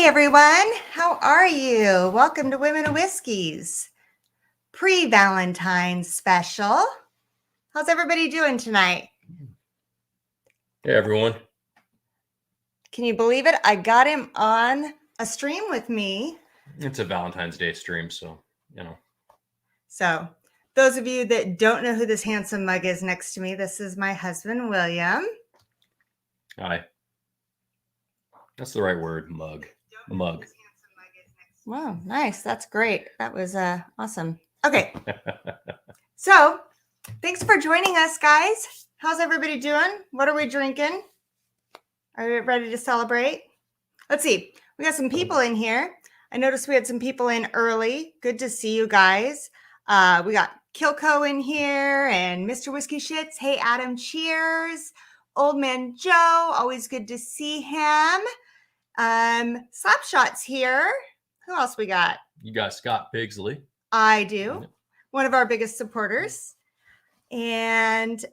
Hey everyone, how are you? Welcome to Women of Whiskey's pre-Valentine special. How's everybody doing tonight? Hey everyone. Can you believe it? I got him on a stream with me. It's a Valentine's Day stream, so, you know. So, those of you that don't know who this handsome mug is next to me, this is my husband, William. Hi. That's the right word, mug. A mug. Wow, nice. That's great. That was awesome. Okay. So, thanks for joining us, guys. How's everybody doing? What are we drinking? Are you ready to celebrate? Let's see. We got some people in here. I noticed we had some people in early. Good to see you guys. We got Kilco in here and Mr. Whiskey Shits. Hey, Adam, cheers. Old Man Joe, always good to see him. Slapshot's here. Who else we got? You got Scott Pigsley. I do. One of our biggest supporters. And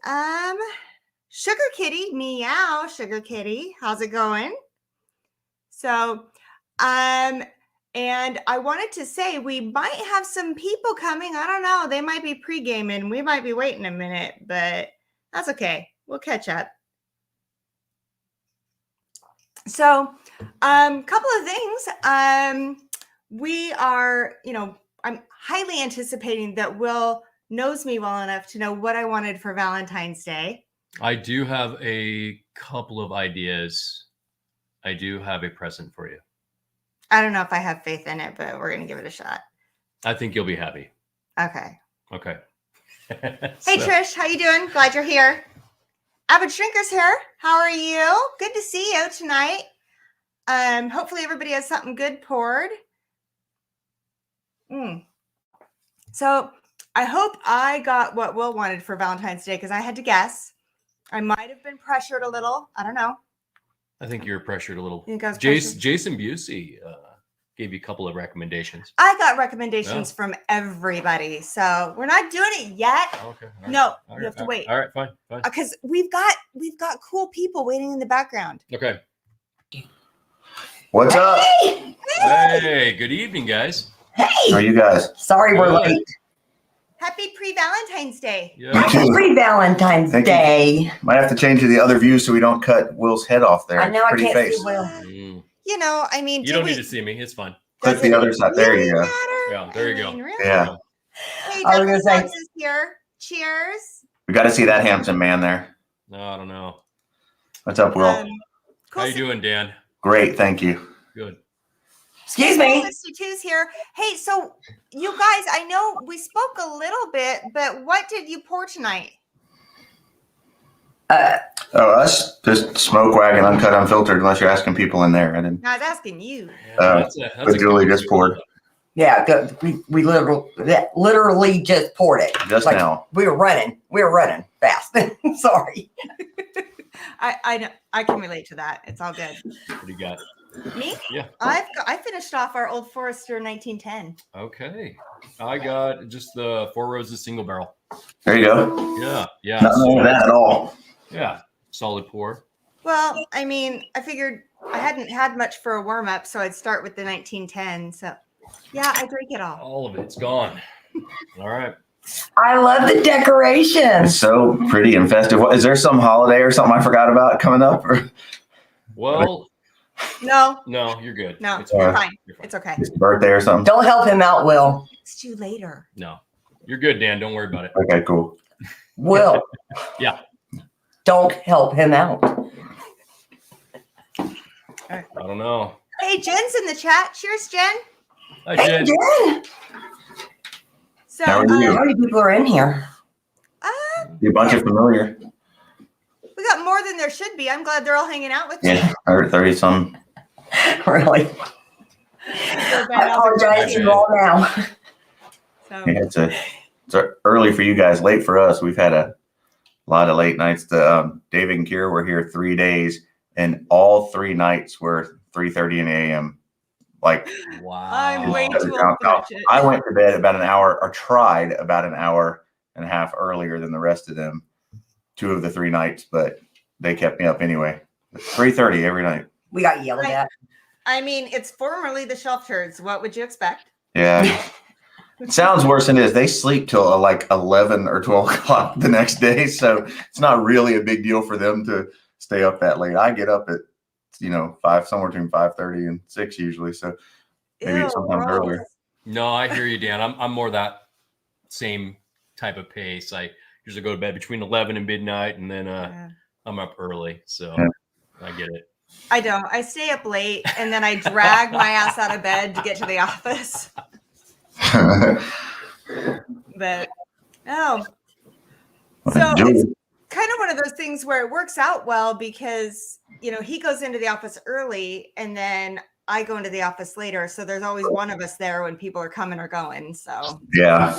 Sugar Kitty, meow, Sugar Kitty. How's it going? So, and I wanted to say we might have some people coming. I don't know. They might be pre-gaming. We might be waiting a minute, but that's okay. We'll catch up. So, couple of things. We are, I'm highly anticipating that Will knows me well enough to know what I wanted for Valentine's Day. I do have a couple of ideas. I do have a present for you. I don't know if I have faith in it, but we're going to give it a shot. I think you'll be happy. Okay. Hey, Trish, how you doing? Glad you're here. Avid Shrinker's here. How are you? Good to see you tonight. Hopefully everybody has something good poured. So I hope I got what Will wanted for Valentine's Day because I had to guess. I might have been pressured a little. I don't know. I think you're pressured a little. Pressured? Jason Busey gave you a because recommendations. I got recommendations from everybody, so we're not doing it yet. Okay. No, you have to wait. All right, fine. Because we've got cool people waiting in the background. Okay. What's up? Hey, good evening, guys. Hey. How are you guys? Sorry we're late. Happy pre-Valentine's Day. Yeah. Happy pre-Valentine's Day. Might have to change to the other view so we don't cut Will's head off there. I know I Pretty can't face. see Will. I mean, You don't need to see me. It's fine. Click the other side. There you go. Yeah, there you go. Really? Yeah. Hey, I was gonna say- Douglas is here. Cheers. We got to see that handsome man there. No, I don't know. What's up, Will? Cool. How you doing, Dan? Great, thank you. Good. Excuse me. 62's here. Hey, so you guys, I know we spoke a little bit, but what did you pour tonight? Us? Just smoke wagon, uncut, unfiltered, unless you're asking people in there. I didn't. No, I was asking you. Yeah, But Julie just poured. Yeah, good. We literally just poured it. Just now. We were running fast. Sorry. I can relate to that. It's all good. What do you got? Me? Yeah. I finished off our Old Forester 1910. Okay. I got just the Four Roses single barrel. There you go. Yeah. Not knowing that at all. Yeah. Solid pour. Well, I mean, I figured I hadn't had much for a warm up, so I'd start with the 1910. So, yeah, I drank it all. All of it's gone. All right. I love the decorations. It's so pretty and festive. Is there some holiday or something I forgot about coming up? Well, No, you're good. no, It's you're fine. fine. You're fine. It's okay. His birthday or something? Don't help him out, Will. It's you later. No, you're good, Dan. Don't worry about it. Okay, cool. Will. Yeah. Don't help him out. I don't know. Hey, Jen's in the chat. Cheers, Jen. Hi, Hey, Jen. Jen. How So, are you? How many people are in here? Be a bunch of familiar. we got more than there should be. I'm glad they're all hanging out with Yeah, 30 some. Really? me. I apologize to you all now. So, Yeah, it's early for you guys, late for us. We've had a lot of late nights. David and Kira were here 3 days, and all 3 nights were 3:30 in a.m. Like, Wow. I'm way too old for that shit. I went to bed about an hour, or tried about an hour and a half earlier than the rest of them, 2 of the 3 nights, but they kept me up anyway. 3:30 every night. We got yelled at. I mean, it's formerly the Shelf Turds. What would you expect? Yeah. It sounds worse than it is. They sleep till like 11 or 12 o'clock the next day. So it's not really a big deal for them to stay up that late. I get up at, 5, somewhere between 5:30 and 6 usually. So maybe Ew, sometimes gross. earlier. No, I hear you, Dan. I'm more that same type of pace. I usually go to bed between 11 and midnight, and then Yeah. I'm up early. So Yeah. I get it. I don't. I stay up late and then I drag my ass out of bed to get to the office. But so it's kind of one of those things where it works out well because he goes into the office early and then I go into the office later. So there's always one of us there when people are coming or going. So Yeah.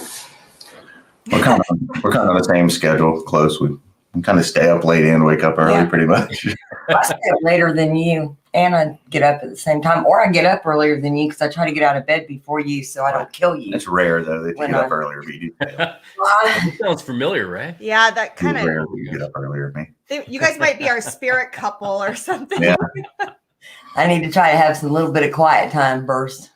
We're kind of on the same schedule, close. We kind of stay up late and wake up early pretty much. I stay up later than you, and I get up at the same time, or I get up earlier than you because I try to get out of bed before you so I don't kill you. It's rare though that you When get up I- earlier, but you That sounds familiar, right? yeah, that kind do of, rare that you get up earlier than me. you guys might be our spirit couple or something. Yeah. I need to try to have some little bit of quiet time first.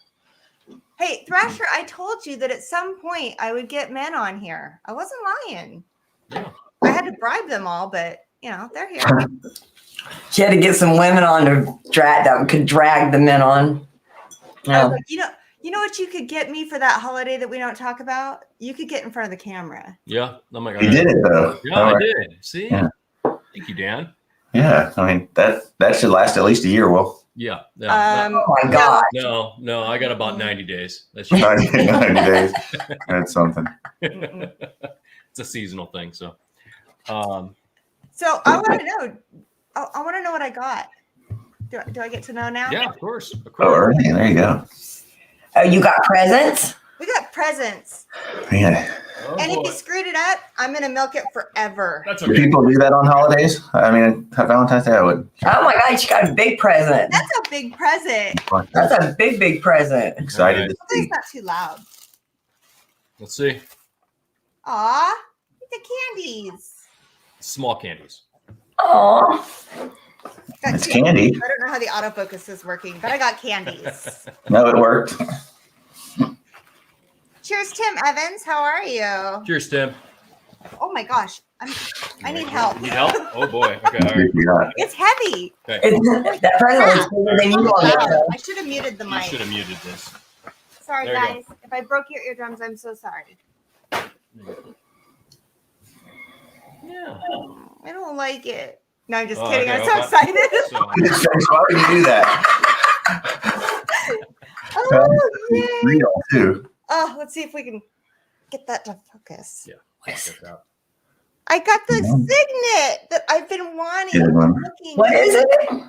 Hey, Thrasher, I told you that at some point I would get men on here. I wasn't lying. Yeah. I had to bribe them all, but they're here. She had to get some women on to drag that could drag the men on. I was No. like, you know what you could get me for that holiday that we don't talk about? You could get in front of the camera. Yeah. I'm like, You did it though. Yeah, I did. See? Yeah. Thank you, Dan. Yeah. I mean, that should last at least a year. Well, Yeah. Yeah. Oh my God. No, I got about 90 days. That's 90 days. That's something. it's a seasonal thing. So, So I want to know. I want to know what I got. Do I get to know now? yeah, of course. Oh, early. There you go. Oh, you got presents? We got presents. Man, Oh, And if boy. you screwed it up, I'm going to milk it forever. That's do okay. people do that on holidays? I mean, have Valentine's Day? I would. Oh my God, you got a big present. That's a big present. That's a big, big present. Excited to Hopefully see. it's not too loud. Let's see. Aw, the candies. Small candies. Oh, Got It's two- candy. I don't know how the autofocus is working, but I got candies. No, it worked. Cheers, Tim Evans. How are you? Cheers, Tim. Oh my gosh, I need help. Need help? Oh boy. Okay. All right. Yeah. It's heavy. Okay. that present was bigger than you on Wow, it. I should have muted the You mic. should have muted this. Sorry, There you go. guys. If I broke your eardrums, I'm so sorry. Yeah. I don't like it. No, I'm just Oh, kidding. okay, I'm so okay. excited. So, Why would you do that? Oh, yay. Real too. Oh, let's see if we can get that to focus. Yeah. check that out. I got the Mhm. signet that I've been wanting. Good one. Looking. What is it?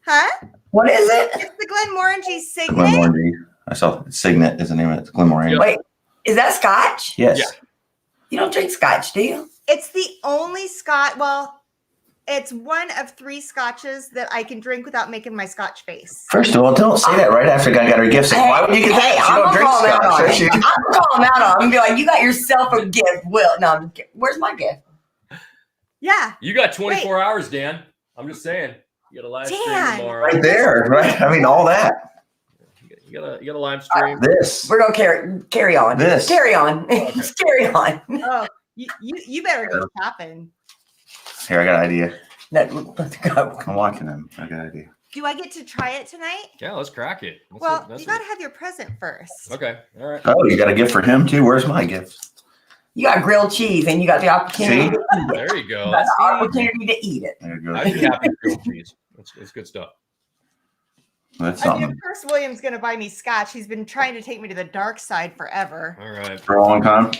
Huh? What is it? It's the Glenmorangie signet. Glenmorangie. I saw Signet is the name of it. It's Glenmorangie. Yeah. Wait, is that scotch? Yes. Yeah. You don't drink scotch, do you? It's the only scotch. Well, it's one of 3 scotches that I can drink without making my scotch face. First of all, don't say that right after God got her gift. Say, why would you get that? She I'm don't gonna drink call him out scotch. on does it. she? I'm gonna call him out on it and be like, you got yourself a gift, Will. No, I'm just kidding. Where's my gift? Yeah. You got 24 hours, Dan. I'm just saying. You got a live stream Dan. tomorrow. Right there, right? I mean, all that. You got a live stream. This. We're gonna carry on. This. Carry on. Just carry on. Oh, you better go shopping. Here, I got an idea. Let's go. I'm watching them. I got an idea. Do I get to try it tonight? Yeah, let's crack it. Well, you got to have your present first. Okay. All right. Oh, you got a gift for him too? Where's my gift? You got grilled cheese and you got the opportunity. See? To eat it. There you go. You got That's the opportunity to eat it. There you go. I'd be happy with grilled cheese. It's good stuff. That's I mean, something. of course, William's going to buy me scotch. He's been trying to take me to the dark side forever. All right. For a long time.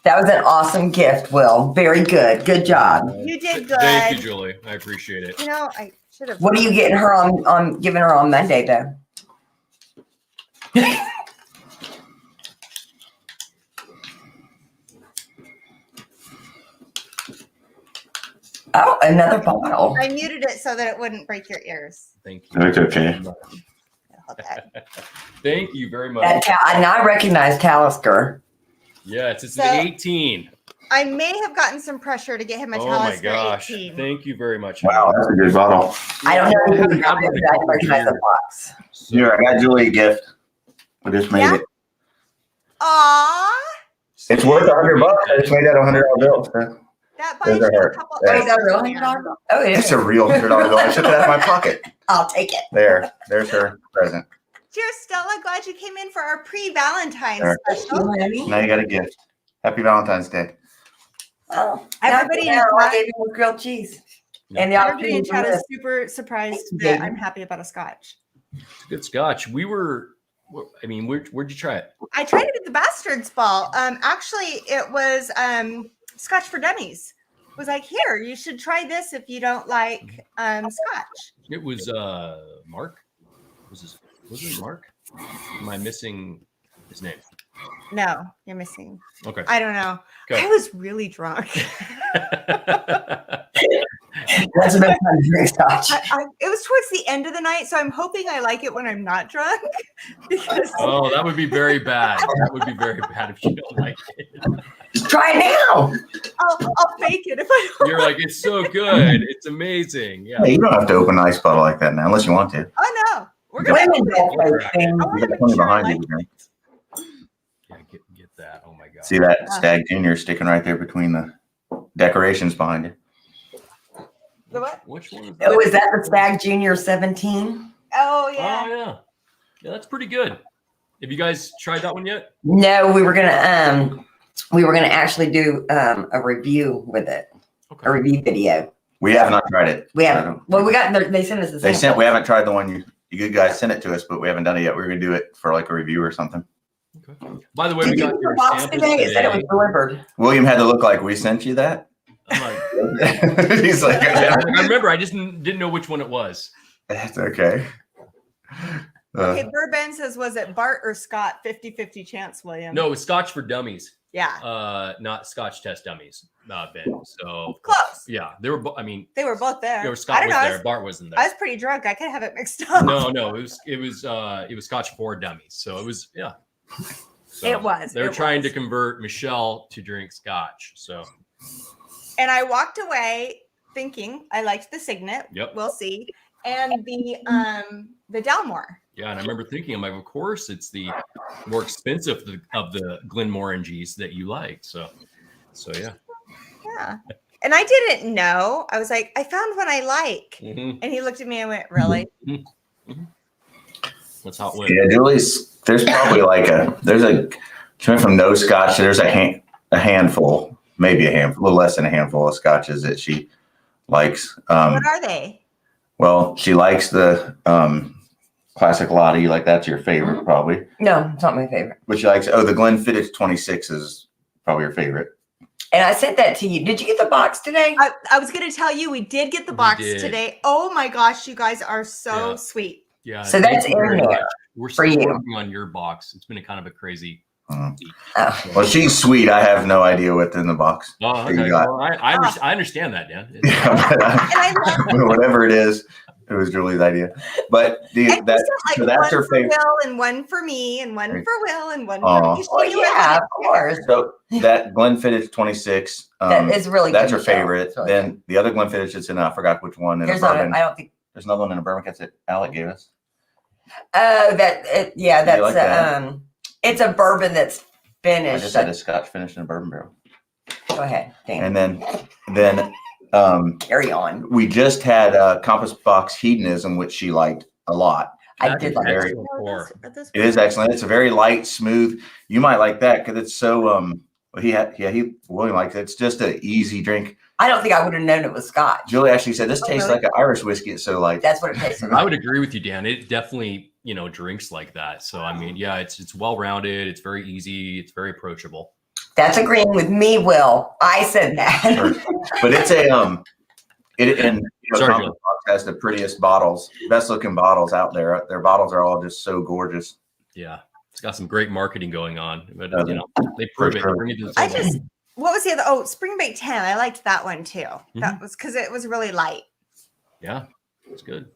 That was an awesome gift, Will. Very good. Good job. You did Thank you, good. Julie. I appreciate it. You know, I should have. What are you getting her on giving her on Monday though? Oh, another bottle. I muted it so that it wouldn't break your ears. Thank you. That's okay. Okay. Thank you very much. And I recognize Talisker. Yes, it's So- the 18. I may have gotten some pressure to get him a Oh my Talisker gosh! 18. Thank you very much. Wow, that's a good bottle. I don't know who I've got had it, one but I a couple recognize the years. box. So- Here, I got Julie a gift. We just made Yeah? it. Aw, It's worth $100. I just made that $100 bill. So. that buys Those you are a couple her. Oh, is that a real hours, man. $100? Oh, it It's is. a real $100 bill. I took it out of my pocket. I'll take it. There's her present. Cheers, Stella. Glad you came in for our pre-Valentine All right. special. Now you got a gift. Happy Valentine's Day. Oh, Everybody in now I chat- gave him with grilled cheese. Yeah. And the Everybody in opportunity chat to is live. super surprised Thank you, that David. I'm happy about a scotch. It's good scotch. I mean, where'd you try it? I tried it at the Bastards Ball. Actually, it was Scotch for Dummies. It was like, here, you should try this if you don't like scotch. It was Mark. Was it Mark? Am I missing his name? No, you're missing. Okay. I don't know. Okay. I was really drunk. That's the best time to drink scotch. It was towards the end of the night, so I'm hoping I like it when I'm not drunk. Because Oh, that would be very bad. That would be very bad if you don't like it. Try it now. I'll fake it if I don't. You're like, it's so good. It's amazing. Yeah. Hey, you don't have to open an ice bottle like that now, unless you want to. Oh no, we're gonna. Women do it. don't play things. I You want got to plenty make sure I behind like you. it. man. Yeah, get that. Oh my god. See that Stag Junior sticking right there between the decorations behind you. The what? Which one is that? Oh, is that the Stag Junior 17? Oh Oh yeah. yeah. Yeah, that's pretty good. Have you guys tried that one yet? No, we were gonna actually do a review with it, a Okay. review video. We have not tried it. We haven't. Well, we got. They sent us the They same. sent. We haven't tried the one you good guys sent it to us, but we haven't done it yet. We're gonna do it for like a review or something. Okay. By the way, we Did you got get your the box samples today? It said it was today. delivered. William had to look like we sent you that. I'm like, He's like, I remember. I just didn't know which one it was. that's okay. Okay, Bourbon says, was it Bart or Scott? 50-50 chance, William. No, it was Scotch for Dummies. Yeah. Not Scotch Test Dummies. Ben. So Close. yeah, they were. I mean, They were both there. there was I Scott don't was know. there. Bart wasn't I there. was pretty drunk. I could have it mixed up. No, it was Scotch for Dummies. So it was So It was. They're It trying was. to convert Michelle to drink Scotch. So And I walked away thinking I liked the Signet. Yep. We'll see. And the Dalmore. yeah, and I remember thinking, I'm like, of course, it's the more expensive of the Glenmorangies that you like. So yeah. Yeah. And I didn't know. I was like, I found one I like. Mhm. And he looked at me and went, really? That's how it went. Yeah, Julie's. There's probably like she went from no scotch. There's a handful, maybe a little less than a handful of scotches that she likes. What are they? Well, she likes the classic Lottie. Like that's your favorite, probably. No, it's not my favorite. But she likes. Oh, the Glenfiddich 26 is probably your favorite. And I sent that to you. Did you get the box today? I was going to tell you, we did get the We box did. today. Oh my gosh, you guys are so Yeah. sweet. Yeah. So thank that's you very in there much. We're for still you. working on your box. It's been a kind of a crazy. Mm. Oh. Well, she's sweet. I have no idea what's in the box. Oh, that you okay. got. Well, I understand that, Dan. And I love Whatever it is, it was Julie's idea. But And that's like so that's one her for favorite. Will and one for me and one for Will and one Aw. for me. Well, yeah, of course. So that Glenfiddich 26. That is really That's good, her favorite. Michelle. It's really Then the other Glenfiddich that's in, I forgot which one. In a There's not. bourbon. I don't think. There's another one in a bourbon that Alec gave us. Oh, yeah. That's like that? It's a bourbon that's I finished. just had a scotch finished in a bourbon barrel. Go ahead, Dan. And then Carry on. we just had Compass Box Hedonism, which she liked a lot. I That did is like very- it. excellent. It is excellent. It's a very light, smooth. You might like that because it's so. William likes it. It's just an easy drink. I don't think I would have known it was Scotch. Julie actually said this Oh, tastes really? like an Irish whiskey. It's so light. That's what it tastes I like. would agree with you, Dan. It definitely, drinks like that. So I mean, yeah, it's well rounded. It's very easy. It's very approachable. That's agreeing with me, Will. I said that. But it's a Sorry, Compass Box has the prettiest bottles, best looking bottles out there. Their bottles are all just so gorgeous. Yeah, it's got some great marketing going on. But they For prove it. sure. Bring it to the I table. just, what was the other? Oh, Spring Bake 10. I liked that one too. That was because it was really light. Yeah, it's good.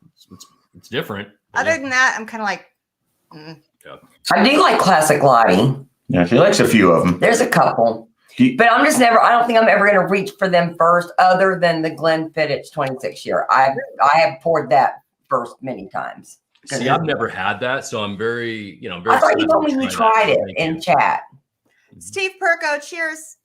It's different. Other than that, I'm kind of like, I do like Classic Lottie. Yeah, she likes a few of them. There's a couple. But I'm just never. I don't think I'm ever going to reach for them first, other than the Glenfiddich 26 year. I have poured that first many times. See, I've never had that, so I'm very, very. I thought you excited told to me you try tried that. it Thank in you. chat. Steve Perko, cheers.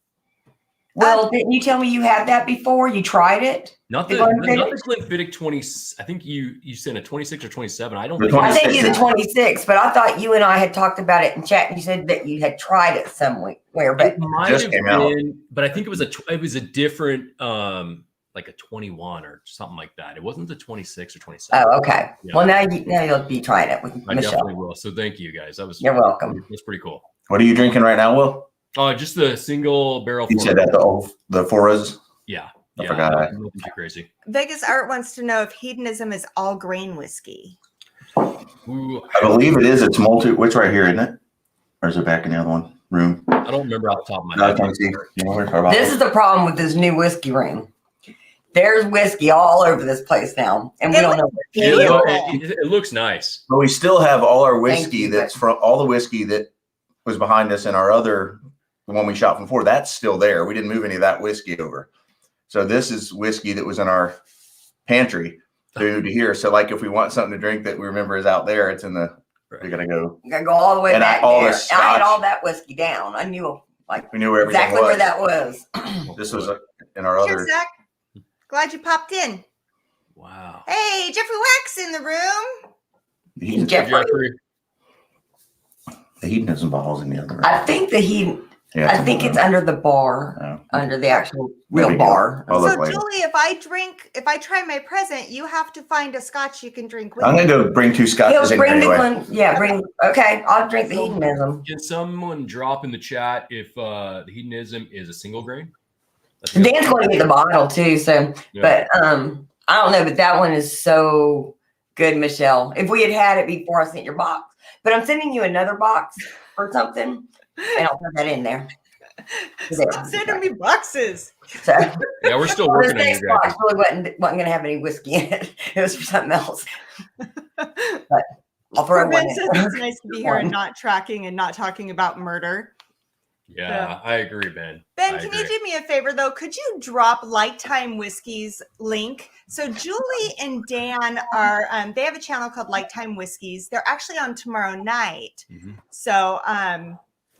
Well, didn't you tell me you had that before? You tried it? Not The the Glenfiddich? Glenfiddich 20. I think you said a 26 or 27. I don't The think. I 26. think you the 26, but I thought you and I had talked about it in chat. And you said that you had tried it somewhere, but It might just have came out. been, but I think it was a different like a 21 or something like that. It wasn't the 26 or 27. oh, okay. Yeah. Well, now you'll be trying it with I Michelle. definitely will. So thank you guys. You're welcome. That's pretty cool. What are you drinking right now, Will? Just the single barrel. You said that the Foras. Yeah. I forgot. Nothing too crazy. Vegas Art wants to know if hedonism is all grain whiskey. Ooh, I believe it is. It's which right here, isn't it? Or is it back in the other one room? I don't remember off the top of my No, I head. can't see. You know what we're talking about? This is the problem with this new whiskey room. There's whiskey all over this place now, and we It don't know. It looks nice. But we still have all our Thank whiskey you, that's from all the whiskey that was behind us in our other, the one we shot from before. That's still there. We didn't move any of that whiskey over. So this is whiskey that was in our pantry to here. So like if we want something to drink that we remember is out there, it's in the, we gotta go. You gotta go all the way And back all there. the And I had scotch. all that whiskey down. I knew We knew where everything exactly was. where that was. This was in our Cheers, other. Zach. Glad you popped in. Wow. Hey, Jeffrey Wax in the room. The Jeffrey. hedonism bottles in the other room. I think that Yeah, I think it's under the bar, Oh. under the actual Maybe real bar. I'll look So, later. Julie, if I try my present, you have to find a scotch you can drink with I'm me. gonna go bring 2 scotches in here Bring the anyway. one. Yeah, bring. Okay, I'll drink the hedonism. Can someone drop in the chat if the hedonism is a single grain? That's good. Dan's going to get the bottle too. So, Yeah. but I don't know, but that one is so good, Michelle. If we had it before I sent your box, but I'm sending you another box or something, and I'll put that in there. Stop sending me boxes. So, Yeah, we're still this working on next you box guys. really wasn't going to have any whiskey in it. It was for something else. But I'll throw one Ben in. says it's nice to be here and not tracking and not talking about murder. Yeah, I agree, Ben. Ben, I can agree. you do me a favor though? Could you drop LikeTime Whiskey's link? So Julie and Dan are they have a channel called LikeTime Whiskeys. They're actually on tomorrow night. Mhm. So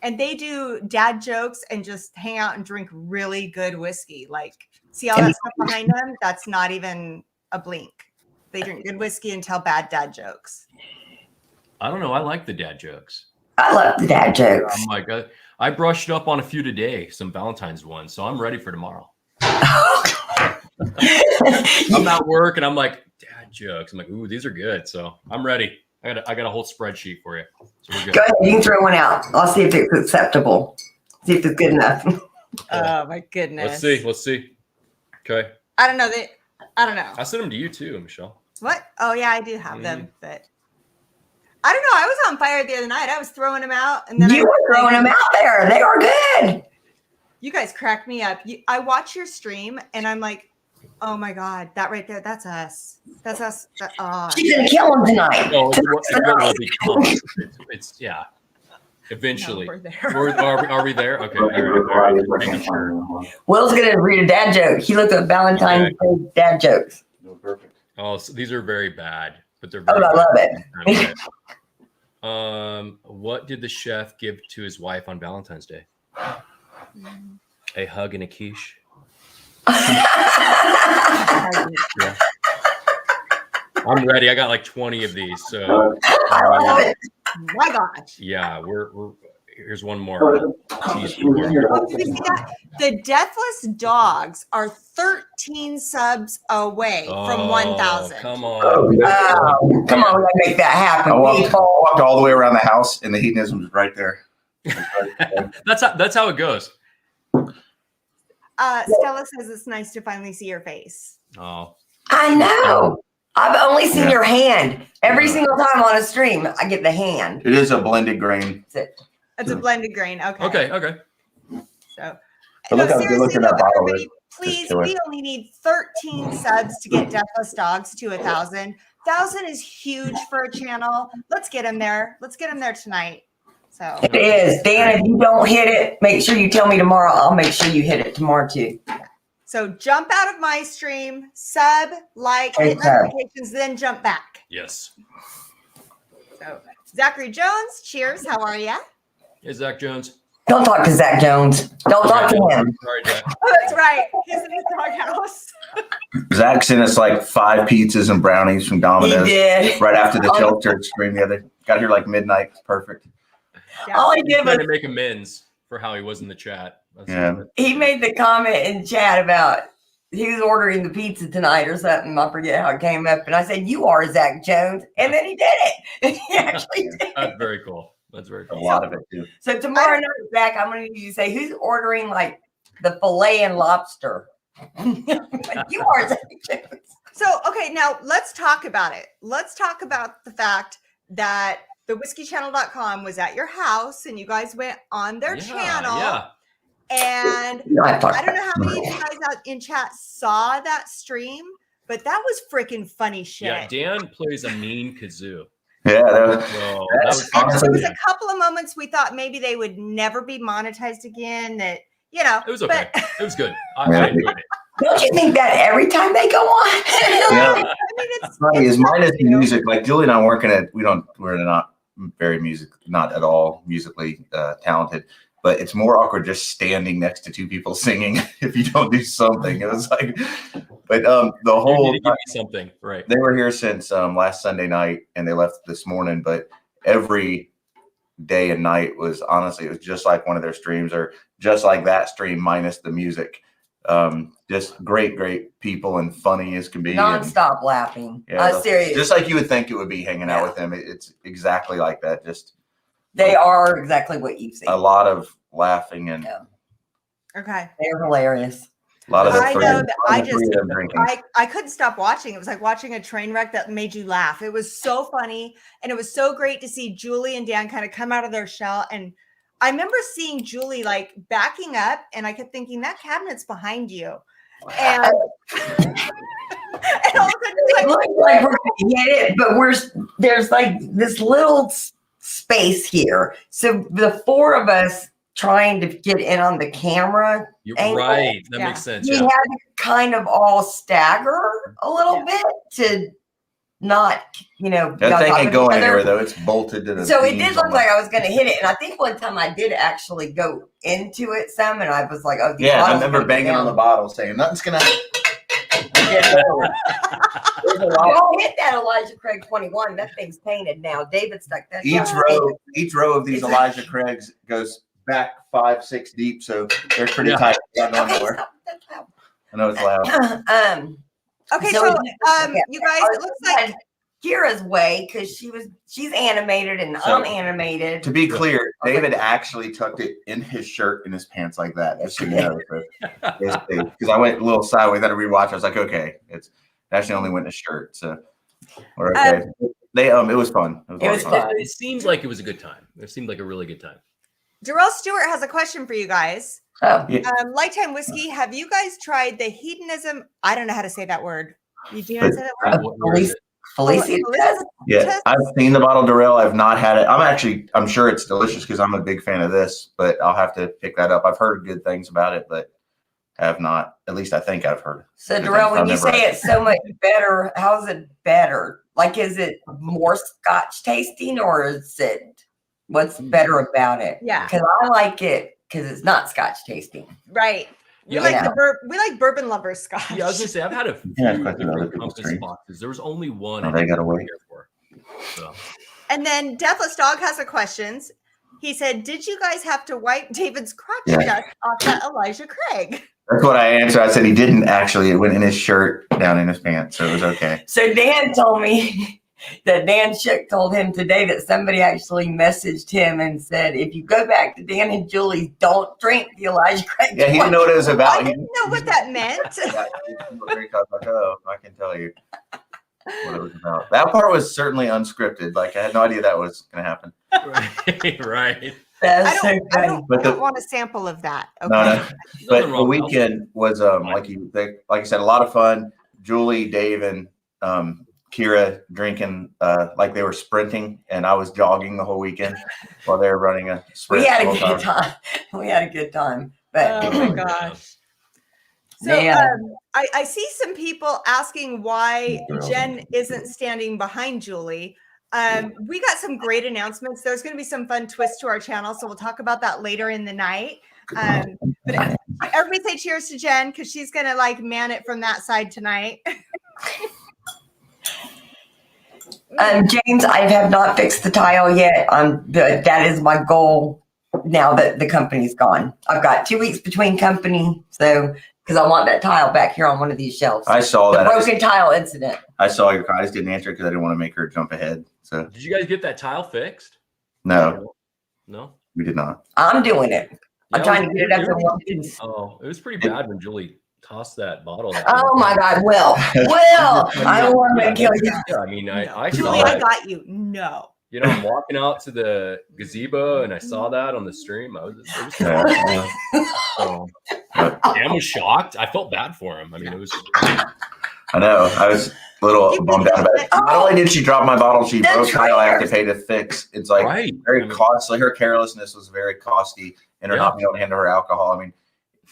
and they do dad jokes and just hang out and drink really good whiskey. Like see all that stuff behind them? That's not even a blink. They drink good whiskey and tell bad dad jokes. I don't know. I like the dad jokes. I love the dad jokes. I'm like, I brushed up on a few today, some Valentine's ones, so I'm ready for tomorrow. I'm at work and I'm like, dad jokes. I'm like, ooh, these are good. So I'm ready. I got a whole spreadsheet for you. So we're good. Go ahead, you can throw one out. I'll see if it's acceptable. See if it's good enough. Oh my goodness. Let's see. Okay. I don't know. I don't know. I sent them to you too, Michelle. What? Oh yeah, I do have them, but I don't know. I was on fire the other night. I was throwing them out, and then You were throwing them out there. They are good. You guys crack me up. I watch your stream, and I'm like, oh my god, that right there, that's us. That's us. She's gonna kill him tonight. No, it's what will become. It's yeah. Eventually. No, we're there. Are we there? Okay. All right. Making sure. Will's gonna read a dad joke. He looked up Valentine's Day dad jokes. Perfect. Oh, so these are very bad, but they're Oh, very I love it. What did the chef give to his wife on Valentine's Day? A hug and a quiche. Yeah. I'm ready. I got like 20 of these. So I love it. My gosh. yeah, we're here's one more. Tease for you. Oh, did you see that? The Deathless Dogs are 13 subs away from Oh, 1,000. Come on. Oh, come on, we gotta make that happen. I walked people. all the way around the house, and the hedonism was right there. That's how it goes. Stella says it's nice to finally see your face. Oh. I know. I've only seen Yeah. your hand. Every single time on a stream, I get the hand. It is a blended grain. That's it. It's a blended grain. Okay. Okay. So, But look how good seriously looking that though, bottle everybody, is. please, killer. we only need 13 subs to get Deathless Dogs to 1,000. 1,000 is huge for a channel. Let's get him there. Let's get him there tonight. So It is. Dan, if you don't hit it, make sure you tell me tomorrow. I'll make sure you hit it tomorrow too. So jump out of my stream, sub, like, hit Okay. notifications, then jump back. Yes. So Zachary Jones, cheers. How are you? Hey, Zach Jones. Don't talk to Zach Jones. Don't talk to him. Sorry, Zach. Oh, that's right. He's in his doghouse. Zach sent us like 5 pizzas and brownies from He Domino's did. right after the Tilted stream the other. Got here like midnight. Perfect. Yeah. All he He's did trying was to make amends for how he was in the chat. That's Yeah. he made the comment in chat about he was ordering the pizza tonight or something. I forget how it came up. And I said, "You are Zach Jones." And then he did it. He actually did. That's very cool. That's very A cool. lot of it too. So tomorrow night, Zach, I'm going to need you to say, who's ordering like the filet and lobster? You are Zach Jones. So, okay, now let's talk about it. Let's talk about the fact that the whiskeychannel.com was at your house and you guys went on their channel. Yeah. And I I don't know how many of you guys out in chat saw that stream, but that was freaking funny shit. Yeah. Dan plays a mean kazoo. Yeah, that was, So That's that And was there was yeah. a couple of moments we thought maybe they would never be monetized again. That, you know, It was okay. but It was good. Yeah. I enjoyed it. Don't you think that every time they go on? Yeah. I mean, it's funny is minus the you know. music. Like Julie and I working at, we're not very not at all musically talented, but it's more awkward just standing next to 2 people singing if you don't do something. It was like, but the You whole need to give me something, right? they were here since last Sunday night and they left this morning, but every day and night was honestly, it was just like one of their streams or just like that stream minus the music. Just great people and funny as can be. Non-stop laughing. Yeah, Serious. just like you would think it would be hanging out Yeah. with them. It's exactly like that. Just They are exactly what you've seen. a lot of laughing and Yeah. Okay. They're hilarious. a lot of the I three, know that I of the three just- of them drinking. I couldn't stop watching. It was like watching a train wreck that made you laugh. It was so funny. And it was so great to see Julie and Dan kind of come out of their shell. And I remember seeing Julie like backing up, and I kept thinking that cabinet's behind you. And, and all of a sudden, It like, looks like we're gonna hit it, but there's like this little space here. So the 4 of us trying to get in on the camera, You're angle. right. That Yeah. makes sense. we Yeah. had to kind of all stagger a little bit to not, That not thing talk ain't to going each other. anywhere though. It's bolted to the. So it beams did look almost. like I was going to hit it, and I think one time I did actually go into it some, and I was like, "Oh, these Yeah, I bottles are remember gonna banging go on the down." bottle, saying nothing's gonna. Don't hit that Elijah Craig 21. That thing's painted now. David stuck that. Each down. row of these It's- Elijah Craigs goes back 5-6 deep, so they're pretty Yeah. tight. Not going Okay, nowhere. stop. That's loud. I know it's loud. okay, So so it- you guys, it looks like Kira's way because she's animated and So, I'm animated. To be clear, Okay. David actually tucked it in his shirt and his pants like that. Just so you know, because I went a little sideways. Then I rewatched. I was like, okay, it actually only went in his shirt, so we're okay. It was fun. It was, It a lot was of fun. fun. It seemed like it was a good time. It seemed like a really good time. Darrell Stewart has a question for you guys. Oh, LikeTime Whiskey, have you guys tried the hedonism? I don't know how to say that word. You do you know how to say that word? Where is it? Felicia does. Yeah, I've seen the bottle Durrell. I've not had it. I'm sure it's delicious because I'm a big fan of this, but I'll have to pick that up. I've heard good things about it, but have not. At least I think I've heard. So good Darrell, things. when I've you never say had it's so much better, how's it better? Like, is it more Scotch tasting, or is it what's better about it? Yeah. Because I like it because it's not Scotch tasting. Right. We Yeah. like Yeah. we like bourbon lovers scotch. Yeah, I was gonna say I've had a few Yeah, it's quite the other different people's compass drink. boxes. There was only one. Oh, I they didn't gotta wait. care for. So And then Deathless Dog has a questions. He said, "Did you guys have to wipe David's crotch Yeah. dust off that Elijah Craig?" That's what I answered. I said he didn't actually. It went in his shirt, down in his pants, so it was okay. So Dan told me that Dan Shook told him today that somebody actually messaged him and said, if you go back to Dan and Julie's, don't drink the Elijah Craig. Yeah, he didn't know what it was I about. didn't know what that meant. I was like, oh, I can tell you what it was about. That part was certainly unscripted. Like I had no idea that was going to happen. right. That's so I funny. don't, But I don't want a sample of that. Okay. No. But Nothing the wrong with weekend was like I said, a lot of fun. Julie, Dave, and Kira drinking like they were sprinting, and I was jogging the whole weekend while they were running a sprint. We had the a whole good time. We had a good time. But Oh my gosh. So Yeah. I see some people asking why Jen isn't standing behind Julie. We got some great announcements. There's going to be some fun twists to our channel, so we'll talk about that later in the night. But everybody say cheers to Jen because she's going to like man it from that side tonight. James, I have not fixed the tile yet. But that is my goal now that the company's gone. I've got 2 weeks between company, so because I want that tile back here on one of these shelves. I saw The that. broken tile incident. I saw your call. I just didn't answer because I didn't want to make her jump ahead. So Did you guys get that tile fixed? no, No. we did not. I'm doing it. I'm Yeah, trying to get it up in one piece. Oh, it was pretty bad when Julie tossed that bottle. Oh my God, Will, I don't want to kill you. Yeah, I mean, I Julie, saw I it. got you. No. You know, I'm walking out to the gazebo and I saw that on the stream. I was Dan was shocked. I felt bad for him. I mean, it was. I know. I was a little bummed out about it. Not only did she drop my bottle, she broke tile I have to pay to fix. It's like very costly. Her carelessness was very costly, and her not being able to handle her alcohol. I mean,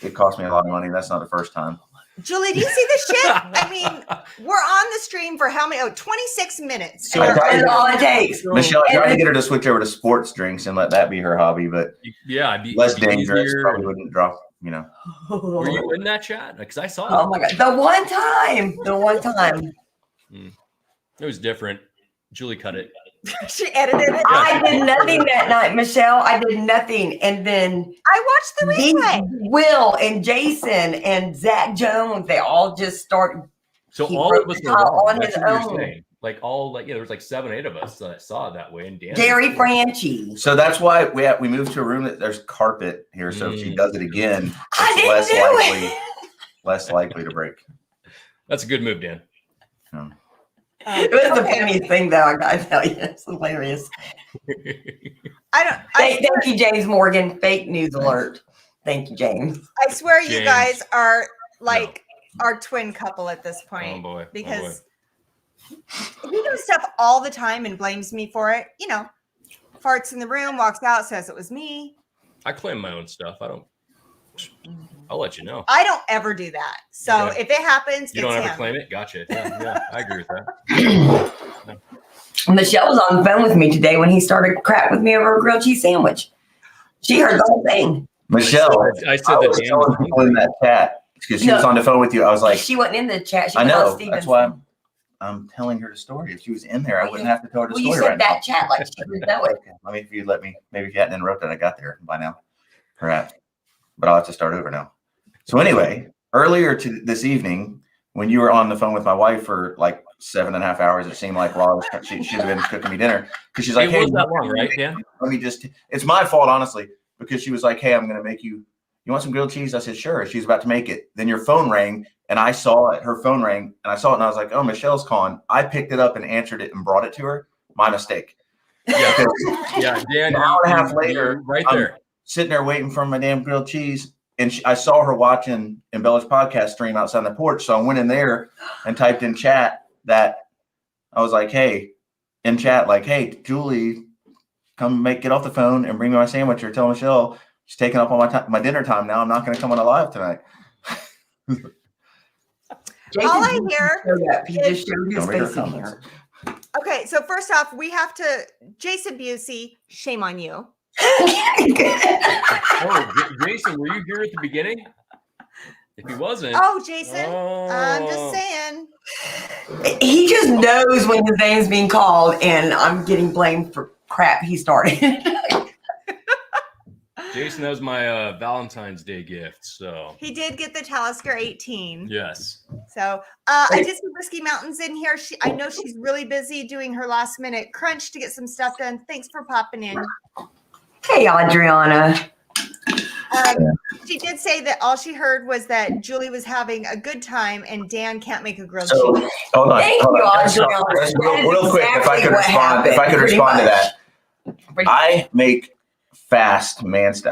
it cost me a lot of money. That's not the first time. Julie, do you see this shit? I mean, we're on the stream for how many? 26 minutes. So That's all it takes. Michelle, I tried to get her to switch over to sports drinks and let that be her hobby, but it'd be less dangerous. easier. Probably wouldn't drop. You know. Were you in that chat? Because I saw. Oh my God, the one time. It was different. Julie cut it. She edited it. I did nothing that night, Michelle. I did nothing, and then I watched the replay. Will and Jason and Zach Jones, they all just started. So He all broke of us the were tile wrong. on That's his what you're own. saying. Like there was like 7, 8 of us that saw it that way. And Dan. Gary Franchi. So that's why we moved to a room that there's carpet here. So if she does it again, I it's didn't do less likely to break. That's a good move, Dan. It was the funniest thing, though. I gotta tell you, it's hilarious. Thank you, James Morgan. Fake news alert. Thank you, James. I swear you James. guys are like our twin couple at this point. Oh boy. Because he does stuff all the time and blames me for it. You know, farts in the room, walks out, says it was me. I claim my own stuff. I'll let you know. I don't ever do that. So Okay. if it happens, You don't it's ever him. claim it? Gotcha. Yeah, I agree with that. Michelle was on the phone with me today when he started crap with me over a grilled cheese sandwich. She heard the whole thing. Michelle, I said that was Dan telling people in that chat because she was on the phone with you. I was like, She wasn't in the chat. She I was on know. Steven's. That's why I'm telling her the story. If she was in there, I wouldn't have to tell her the Well, you story said right that now. chat like she didn't know it. Okay. If you let me, maybe if you hadn't interrupted, I got there by now, perhaps. But I'll have to start over now. So anyway, earlier this evening, when you were on the phone with my wife for like 7.5 hours, it seemed like while she'd have been cooking me dinner because she's like, It "Hey, was that long, right, Dan? let me just." It's my fault, honestly, because she was like, "Hey, I'm going to make you. You want some grilled cheese?" I said, "Sure." She's about to make it. Then your phone rang, and I saw it. Her phone rang, and I saw it, and I was like, "Oh, Michelle's calling." I picked it up and answered it and brought it to her. My mistake. Yeah, yeah, Dan. An hour and a half later, right I'm there. sitting there waiting for my damn grilled cheese. And I saw her watching Embellish podcast stream outside the porch. So I went in there and typed in chat that I was like, "Hey," in chat, like, "Hey, Julie, come get off the phone and bring me my sandwich or tell Michelle she's taking up all my dinner time now. I'm not going to come on live tonight." All I hear He just showed his Don't read her face in comments. here. Okay, so first off, we have to Jason Busey, shame on you. Oh, Jason, were you here at the beginning? If he wasn't, Oh, Jason, I'm just saying. He just knows when his name's being called, and I'm getting blamed for crap he started. Jason, that was my Valentine's Day gift. So He did get the Talisker 18. yes, So I did see Whiskey Mountains in here. I know she's really busy doing her last minute crunch to get some stuff done. Thanks for popping in. Hey, Adriana. She did say that all she heard was that Julie was having a good time and Dan can't make a grilled So cheese. hold on, Thank hold you, on. Adriana. Let's That is real quick, if I exactly could what respond, happened, pretty to much. that. I make fast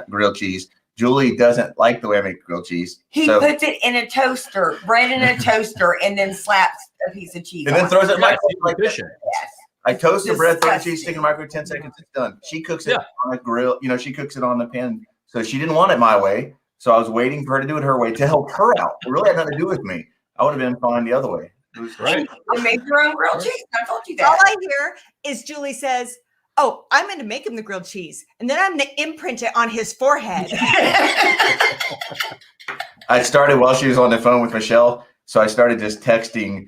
grilled cheese. Julie doesn't like the way I make grilled cheese. He So, puts it in a toaster, bread in a toaster, and then slaps a piece of cheese and then on throws it in my Yeah, like this. efficient. Yes. I toast the bread, throw the Disgusting. cheese, stick in the microwave, 10 seconds, it's done. She cooks it Yeah. on a grill. You know, she cooks it on the pan. So she didn't want it my way. So I was waiting for her to do it her way to help her out. It really had nothing to do with me. I would have been fine the other way. It was Right. You make your own grilled cheese. I told you All that. I hear is Julie says, "Oh, I'm going to make him the grilled cheese, and then I'm going to imprint it on his forehead." I started while she was on the phone with Michelle. So I started just texting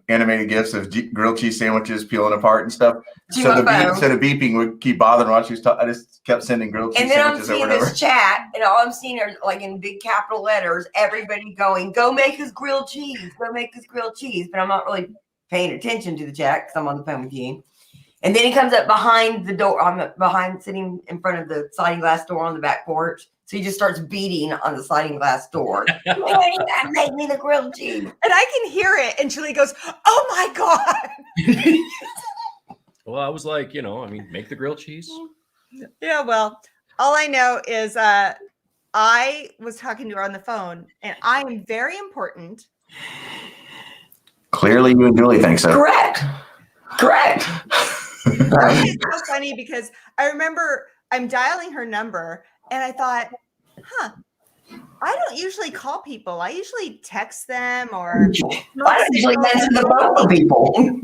animated gifs of grilled cheese sandwiches peeling apart and stuff. To So my phone. the beeping would keep bothering while she was talking. I just kept sending grilled cheese And then I'm sandwiches or seeing whatever. this chat, and all I'm seeing are like in big capital letters, everybody going, "Go make us grilled cheese, go make us grilled cheese." But I'm not really paying attention to the chat because I'm on the phone with you. And then he comes up behind the door. I'm sitting in front of the sliding glass door on the back porch. So he just starts beating on the sliding glass door. Make me the grilled cheese. And I can hear it. And Julie goes, "Oh my God." Well, I was like, make the grilled cheese. Yeah, well, all I know is I was talking to her on the phone, and I am very important. Clearly, you and Julie think so. Correct. It's so funny because I remember I'm dialing her number, and I thought, I don't usually call people. I usually text them or I don't usually answer the phone for people.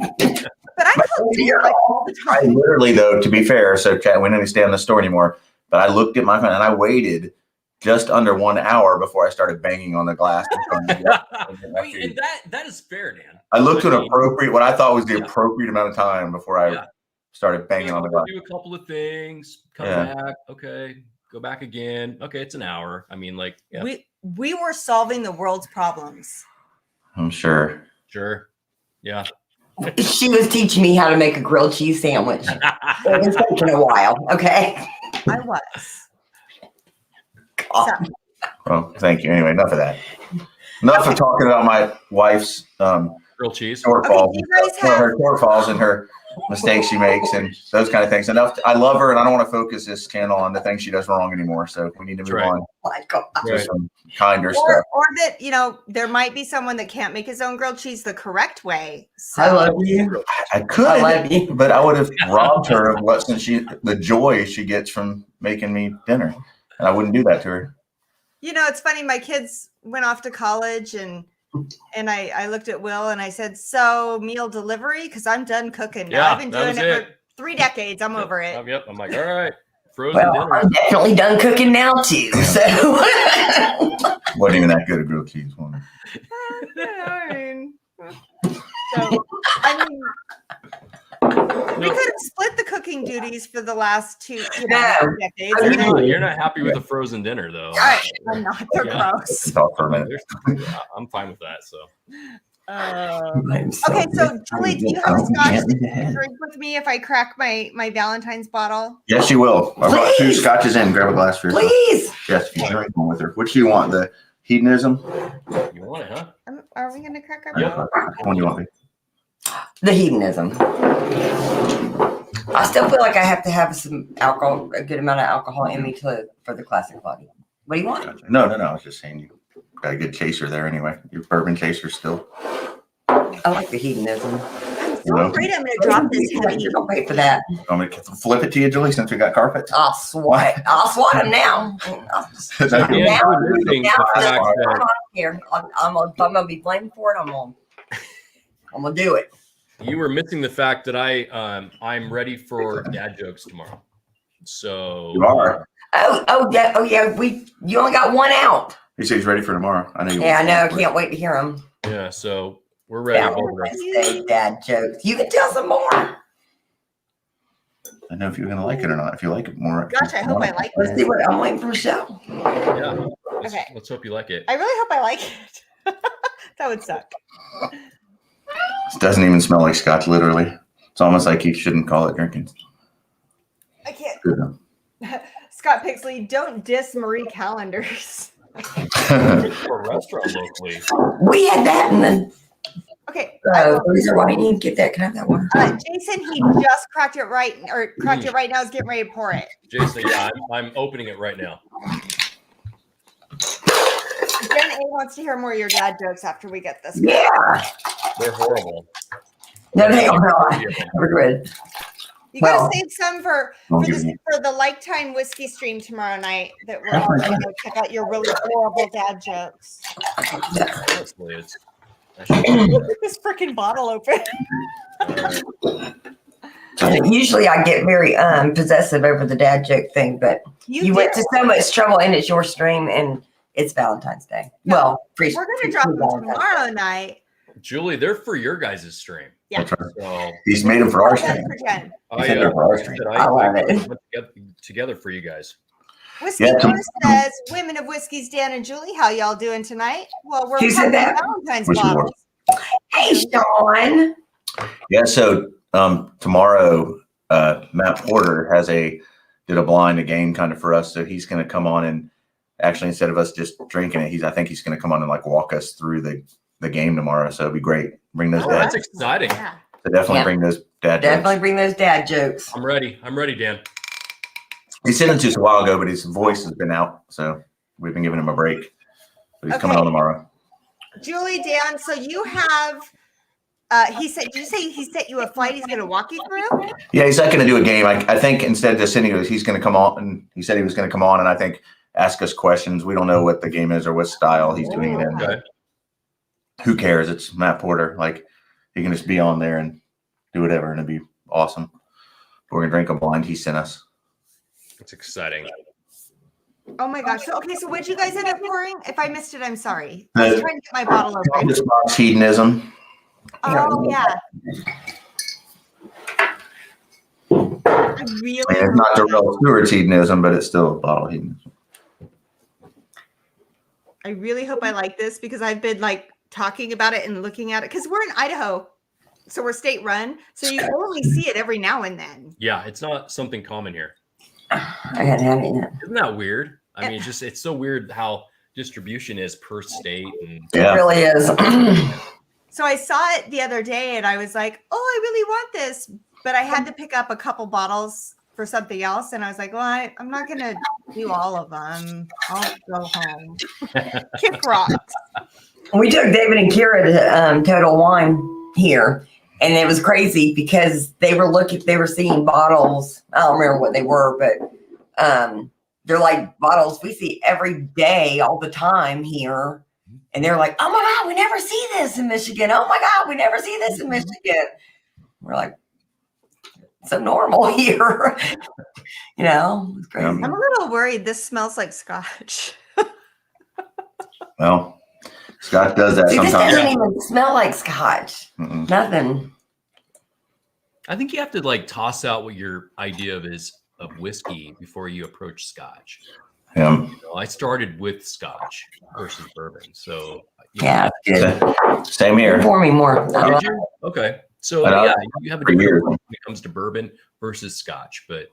But I call Julie like all the I time. literally, though, to be fair, so Kat, we didn't stay on the store anymore, but I looked at my phone and I waited just under 1 hour before I started banging on the glass. And that is fair, Dan. I looked to an appropriate, what I thought was the appropriate amount of time before I started banging on the glass. Do a couple of things, come back, okay, go back again. Okay, it's an hour. We were solving the world's problems. I'm sure. Sure. Yeah. She was teaching me how to make a grilled cheese sandwich. It was taking a while, okay? I was. God. Well, thank you. Anyway, enough of that. Enough of talking about my wife's Grilled cheese. shortfalls, Okay, do you guys have- her shortfalls and her mistakes she makes and those kind of things. Enough. I love her, and I don't want to focus this channel on the things she does wrong anymore. So we need to move Right. on My God. to some kinder stuff. Or that, there might be someone that can't make his own grilled cheese the correct way. So I love you. I could, I love you. but I would have robbed her of the joy she gets from making me dinner, and I wouldn't do that to her. it's funny. My kids went off to college and I looked at Will and I said, "So meal delivery? Because I'm done cooking. Now. Yeah, I've been that doing was it for 3 decades. I'm over it." Yep. I'm like, all right, frozen Well, dinner. I'm definitely done cooking now too. So Wasn't even that good at grilled cheese. One. We could have split the cooking duties for the last 2 No. decades. I mean, You're not happy with a frozen dinner, though. I'm not. They're Yeah. gross. Talk for a minute. I'm fine with that. So Okay, so Julie, do you have a scotch that you can drink with me if I crack my Valentine's bottle? Yes, you will. I brought 2 Please. scotches in. Grab a glass for yourself. please. Yes, if you drink one with her. Which do you want? The hedonism? you want it, huh? Are we going to crack our Yep. bottle? Which one do you want? The hedonism. I still feel like I have to have some alcohol, a good amount of alcohol in me for the classic body. What do you want? No. I was just saying you got a good chaser there anyway. Your bourbon chaser still. I like the hedonism. I'm so afraid I'm going to drop this heavy. Don't pay for that. Want me to flip it to you, Julie, since we got carpet? I'll swat him now. Is that Yeah, Now- we're moving now the I'm fact that not here. If I'm gonna be blamed for it, I'm gonna do it. you were missing the fact that I'm ready for dad jokes tomorrow. So You are. Oh yeah. You only got one out. He said he's ready for tomorrow. I know you. Yeah, I know. I can't wait to hear them. Yeah, so we're ready. Yeah, We're ready. say dad jokes. You can tell some more. I know if you're gonna like it or not. If you like it more. Gosh, I hope I like Let's this. see what I'm waiting for Michelle. Yeah. Okay. Let's hope you like it. I really hope I like it. That would suck. It doesn't even smell like scotch. Literally, it's almost like you shouldn't call it drinking. I can't. Good though. Scott Pixley, don't diss Marie Callender's. For a restaurant locally. We had that in the Okay. freezer. Why didn't you get that? Can I have that one? Jason, he just cracked it right now. Is getting ready to pour it. Jason, yeah, I'm opening it right now. Jen A wants to hear more of your dad jokes after we get this. Yeah. They're horrible. No, they are not. We're good. You gotta Well, save some for I'll for, give this, you- for the LikeTime Whiskey stream tomorrow night. That we're all gonna go check out your really horrible dad jokes. Honestly, it's. Look at this freaking bottle open. Usually I get very possessive over the dad joke thing, but you went to so much trouble and it's your stream and it's Valentine's Day. No, Well, we're gonna drop them tomorrow night. Julie, they're for your guys' stream. Yeah. That's right. So He's made them for our Jen stream. for Jen. He said they're for our stream. I love it. Put together for you guys. Whiskey Yeah, Bonus says, "Women of Whiskey's Dan and Julie, how y'all doing tonight?" Well, we're Who said popping that? Valentine's Whiskey bottles. Hey, Sean. Yeah, so tomorrow, Matt Porter did a blind game kind of for us. So he's going to come on and actually, instead of us just drinking it, I think he's going to come on and like walk us through the game tomorrow. So it'd be great. Bring those Oh, dad. that's exciting. Yeah. So definitely Yeah. bring those dad Definitely jokes. bring those dad jokes. I'm ready. I'm ready, Dan. He sent them to us a while ago, but his voice has been out. So we've been giving him a break. But he's coming Okay. on tomorrow. Julie, Dan, so you have. He said, did you say he sent you a flight he's going to walk you through? Yeah, he's not going to do a game. I think instead of just sending us, he's going to come on. And he said he was going to come on and I think ask us questions. We don't know what the game is or what style he's doing it in. Okay. Who cares? It's Matt Porter. Like he can just be on there and do whatever, and it'd be awesome. We're gonna drink a blind he sent us. It's exciting. Oh my gosh. So, okay, so what'd you guys end up pouring? If I missed it, I'm sorry. I was The- trying to get my bottle open. Just box hedonism. Oh, yeah. I really. And it's not the real Stewart's hedonism, but it's still a bottle hedonism. I really hope I like this because I've been like talking about it and looking at it because we're in Idaho. So we're state run. So you only see it every now and then. Yeah, it's not something common here. I hadn't had it yet. Isn't that weird? I mean, it's so weird how distribution is per state. And It Yeah. really is. So I saw it the other day and I was like, oh, I really want this. But I had to pick up a couple bottles for something else. And I was like, well, I'm not going to do all of them. I'll go home. Kick rocks. We took David and Kira to Total Wine here, and it was crazy because they were seeing bottles. I don't remember what they were, but they're like bottles we see every day, all the time here. And they're like, oh my God, we never see this in Michigan. Oh my God, we never see this in Michigan. We're like, so normal here. It's crazy. I'm a little worried. This smells like scotch. Well, Scott does that See, this sometimes. doesn't even smell like scotch. Mm-mm. Nothing. I think you have to like toss out what your idea of whiskey before you approach scotch. Yeah. You know, I started with scotch versus bourbon. So Yeah, good. Same here. Pour me more. Did you? Okay. So I know. yeah, you have a For different years. approach when it comes to bourbon versus scotch, but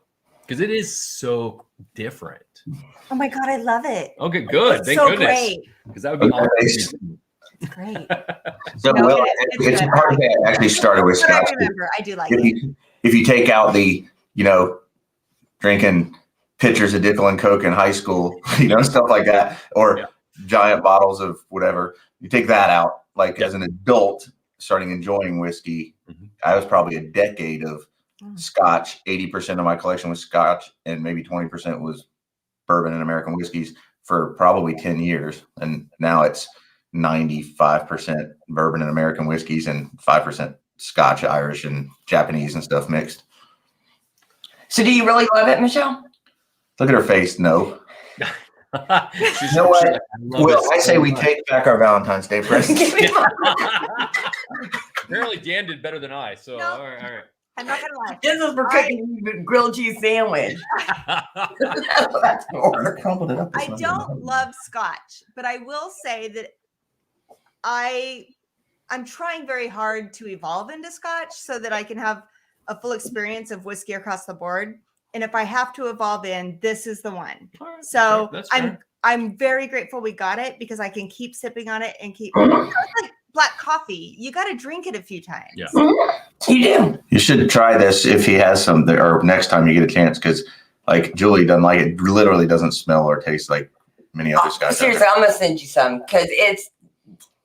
because it is so different. Oh my God, I love it. Okay, good. It's Thank so goodness. great. Because that would be Okay. awesome. It's great. So No, well, it's it's good. hard to actually started with But I Scotch. remember, I do like If it. you take out the, drinking pitchers of Dickel and Coke in high school, stuff like that, or Yeah. giant bottles of whatever, you take that out. Like Yeah. as an adult, starting enjoying whiskey, Mhm. I was probably a decade of Mm. Scotch. 80% of my collection was Scotch, and maybe 20% was bourbon and American whiskeys for probably 10 years. And now it's 95% bourbon and American whiskeys and 5% Scotch, Irish, and Japanese and stuff mixed. So do you really love it, Michelle? Look at her face. No. She's- You know what? she's like, love Well, it I say so we much. take back our Valentine's Day present. Apparently, Dan did better than I. So, No. all right, I'm not gonna lie. This is for cooking you a grilled cheese sandwich. all right. That's more. Crumbled it up. I don't love scotch, but I will say that I'm trying very hard to evolve into scotch so that I can have a full experience of whiskey across the board. And if I have to evolve in, this is the one. All right, So that's fair. I'm very grateful we got it because I can keep sipping on it and keep. It's like black coffee. You got to drink it a few times. Yeah. You do. You should try this if he has some, or next time you get a chance, because like Julie doesn't like it. Literally doesn't smell or taste like many other scotch. Seriously, I'm gonna send you some because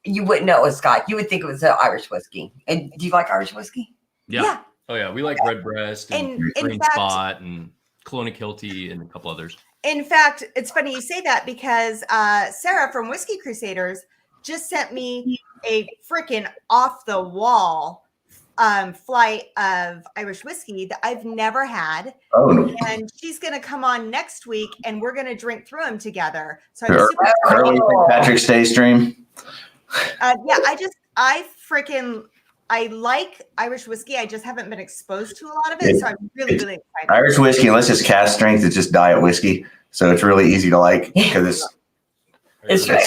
you wouldn't know it was scotch. You would think it was an Irish whiskey. And do you like Irish whiskey? Yeah. Oh yeah, we like Redbreast and Green Spot and Clonakilty and a couple others. In fact, it's funny you say that because Sarah from Whiskey Crusaders just sent me a freaking off the wall flight of Irish whiskey that I've never had. Oh, and she's going to come on next week and we're going to drink through them together. So I'm early, super early St. Patrick's Day stream. I like Irish whiskey. I just haven't been exposed to a lot of it. So I'm really excited. Irish whiskey, unless it's cast strength, it's just diet whiskey. So it's really easy to like because it's right.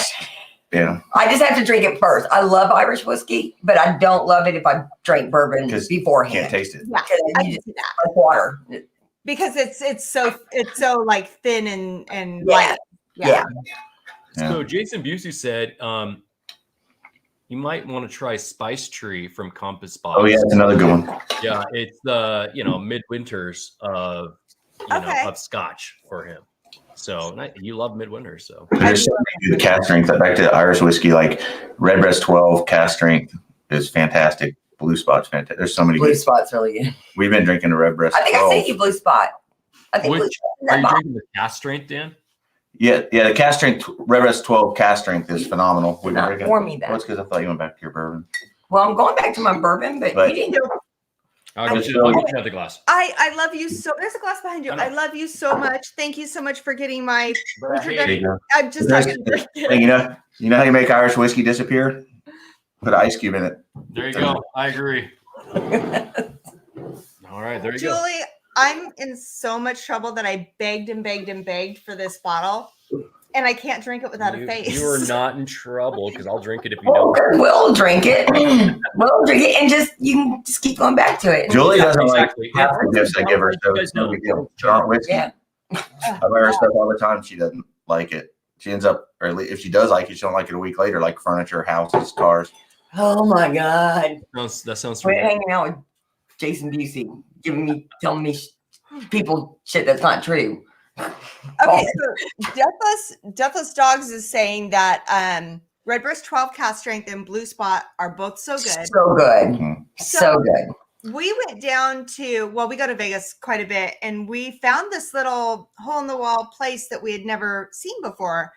Yeah. I just have to drink it first. I love Irish whiskey, but I don't love it if I drink bourbon beforehand. Can't taste it. Yeah, I can see that. Like water. Because it's so like thin and light. Yeah. So Jason Busey said you might want to try Spice Tree from Compass Box. Oh yeah, it's another good one. Yeah, it's the midwinters of of Scotch for him. So you love midwinters, so there's so many good cast strength. Back to Irish whiskey, like Redbreast 12 cast strength is fantastic. Blue Spot's fantastic. There's so many. Blue Spot's really good. We've been drinking the Redbreast. I think 12. I sent you Blue Spot. I think are you drinking the cast strength, Dan? Yeah, the cast strength Redbreast 12 cast strength is phenomenal. We've been drinking. For me, that. Well, it's because I thought you went back to your bourbon. Well, I'm going back to my bourbon, but you didn't. I'll get you another glass. I love you so. There's a glass behind you. I love you so much. Thank you so much for getting my. I'm just talking. You know how you make Irish whiskey disappear? Put an ice cube in it. There you go. I agree. All right, there you go. Julie, I'm in so much trouble that I begged and begged and begged for this bottle, and I can't drink it without a face. You are not in trouble because I'll drink it if you don't. We'll drink it. We'll drink it, and you can just keep going back to it. Julie doesn't like half the gifts I give her, so it's no big deal. Whiskey. Yeah. I buy her stuff all the time. She doesn't like it. She ends up, or if she does like it, she don't like it a week later, like furniture, houses, cars. Oh my God. That sounds We're hanging out with Jason Busey, telling me people shit that's not true. Okay, so Deathless Dogs is saying that Redbreast 12 cast strength and Blue Spot are both so good. So good. Mm-hmm. So good. We went down to, we go to Vegas quite a bit, and we found this little hole-in-the-wall place that we had never seen before.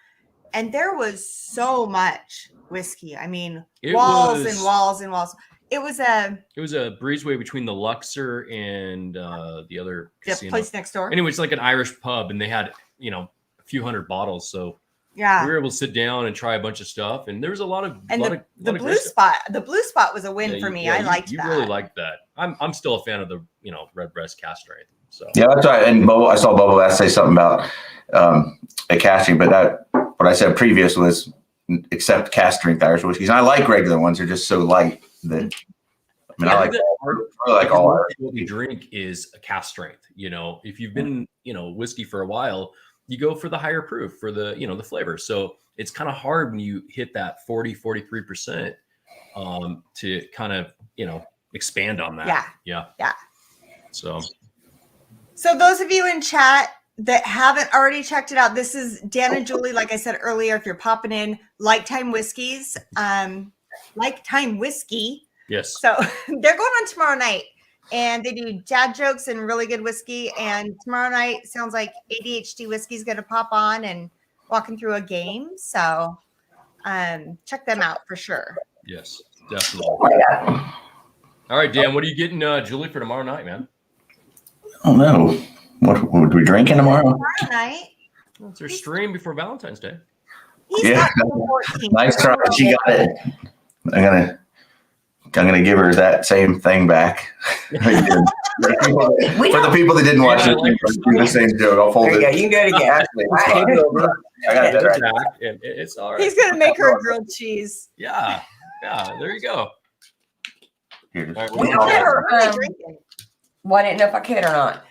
And there was so much whiskey. I mean, walls and walls and walls. It was a breezeway between the Luxor and the other casino. Place next door. Anyway, it's like an Irish pub, and they had a few hundred bottles. So we were able to sit down and try a bunch of stuff, and there was a lot of the Blue Spot. The Blue Spot was a win for me. I liked that. You really liked that. I'm still a fan of the Redbreast cast strength. So yeah, that's right. And I saw Bobo last say something about a casting, but what I said previous was except cast strength Irish whiskeys. And I like regular ones; they're just so light that. I like all Irish. What we drink is a cast strength. If you've been whiskey for a while, you go for the higher proof for the the flavor. So it's kind of hard when you hit that 43% to kind of expand on that. Yeah. So those of you in chat that haven't already checked it out, this is Dan and Julie. Like I said earlier, if you're popping in, LikeTime Whiskeys, LikeTime Whiskey. Yes. So they're going on tomorrow night, and they do dad jokes and really good whiskey. And tomorrow night sounds like ADHD Whiskey is going to pop on and walking through a game. So check them out for sure. Yes, definitely. All right, Dan, what are you getting Julie for tomorrow night, man? I don't know. What would we drinking tomorrow? Tomorrow night. Well, it's her stream before Valentine's Day. Nice try. She got it. I'm gonna give her that same thing back. For the people that didn't watch it, do the same joke. I'll fold it. You can do it again. I got that right. It's all right. He's gonna make her a grilled cheese. Yeah. There you go. Here, I didn't know if I could or not.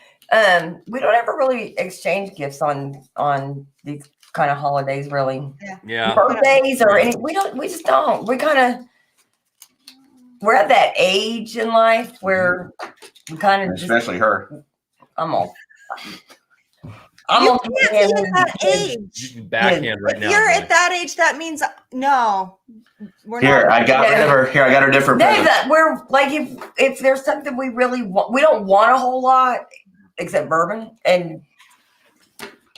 We don't ever really exchange gifts on these kind of holidays, really. Yeah. Birthdays or any. We just don't. We're at that age in life where we kind of especially her. I'm all. I'm You on can't be at that age. You can backhand right If now. you're Joy. at that age, that means no. We're Here, not. I got rid of her. Here, I got her different No, presents. that we're like if there's something we really want, we don't want a whole lot except bourbon, and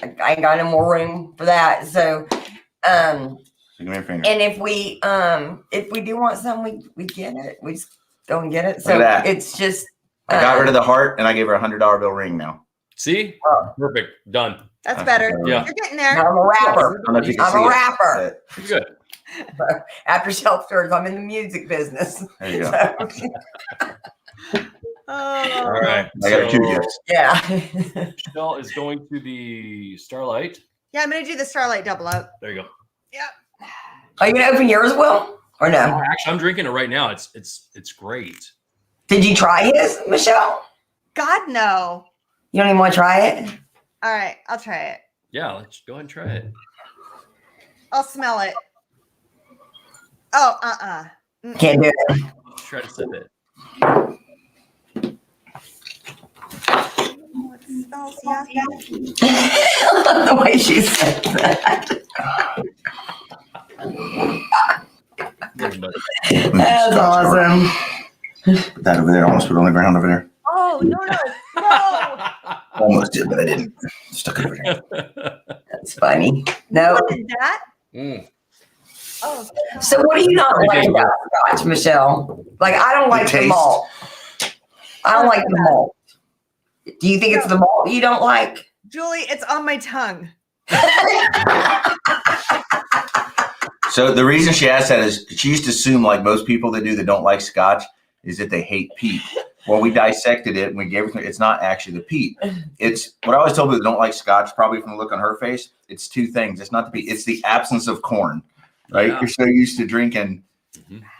I ain't got no more room for that. So, Give me a finger. and if we do want something, we get it. We just go and get it. So Look at that. it's just I got rid of the heart, and I gave her a $100 bill ring now. See? Perfect. Done. That's better. Yeah. You're getting there. I'm a rapper. I don't know if you can I'm see a it, rapper. but Good. After shelf stores, I'm in the music business. There you go. Oh. All right. I got her 2 gifts. Yeah. Michelle is going to the Starlight. Yeah, I'm gonna do the Starlight double up. There you go. Are you gonna open yours, Will, or no? Actually, I'm drinking it right now. It's great. Did you try his, Michelle? God no. You don't even want to try it? All right, I'll try it. Yeah, let's go ahead and try it. I'll smell it. Oh, Can't do it. Let's try to sip it. Oh, it smells yucky. The way she said that. That's awesome. Put that over there. Almost put it on the ground over there. Oh no. Almost did, but I didn't. Stuck it over there. That's funny. No. What is that? Mm. Oh. So what do you not like about Scotch, Michelle? Like I don't like the taste. malt. I don't like the malt. Do you think it's the malt you don't like? Julie, it's on my tongue. So the reason she asked that is she used to assume, like most people that don't like Scotch, is that they hate peat. Well, we dissected it and we gave it. It's not actually the peat. It's what I always tell people that don't like Scotch, probably from the look on her face. It's 2 things. It's not the peat. It's the absence of corn, right? Yeah. You're so used to drinking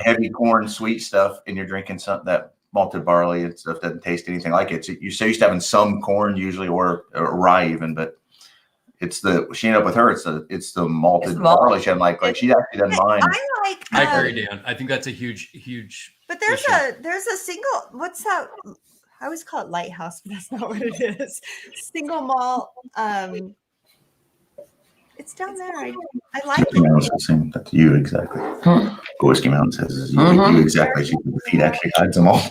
heavy corn, sweet stuff, and you're drinking something that malted barley and stuff doesn't taste anything like it. So you're so used to having some corn usually, or rye even, but it's she ended up with her. It's the malted barley. She doesn't like she actually doesn't mind. I like. I agree, Dan. I think that's a huge. But there's issue. a single. What's that? I always call it Lighthouse, but that's not what it is. Single malt. It's down there. I like Whiskey it. Mountain's the same. That's you exactly. Whiskey Mountain says you exactly. The feet actually hides them all.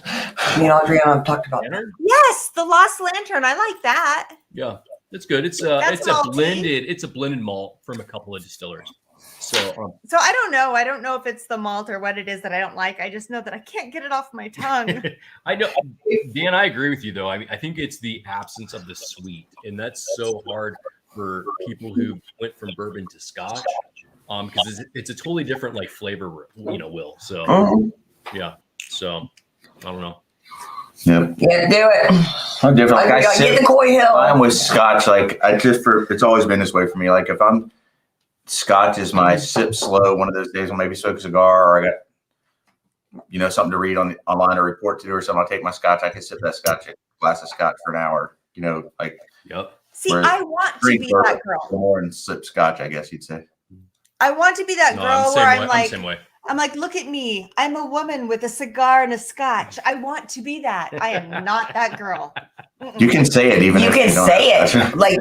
Me and Adriana have talked about that. Tanner? Yes, the Lost Lantern. I like that. Yeah, it's good. It's That's malty. It's a blended malt from a couple of distilleries. So So I don't know. I don't know if it's the malt or what it is that I don't like. I just know that I can't get it off my tongue. I know, Dan. I agree with you though. I mean, I think it's the absence of the sweet, and that's so hard for people who went from bourbon to Scotch, because it's a totally different like flavor, Will. So yeah. So I don't know. Yep. Yeah, do it. I'm different. Like I Get the Coy Hill. I'm with Scotch. Like it's always been this way for me. Like if I'm Scotch is my sip slow. One of those days I'll maybe smoke a cigar, or I got something to read online or report to do or something. I'll take my Scotch. I can sip that glass of Scotch for an hour. Like Yep. See, I want to be that girl. More and sip Scotch, I guess you'd say. I want to be that No, girl I'm where the same way. I'm like, look at me. I'm a woman with a cigar and a Scotch. I want to be that. I am not that girl. You can say it even. You if can don't say have it, like,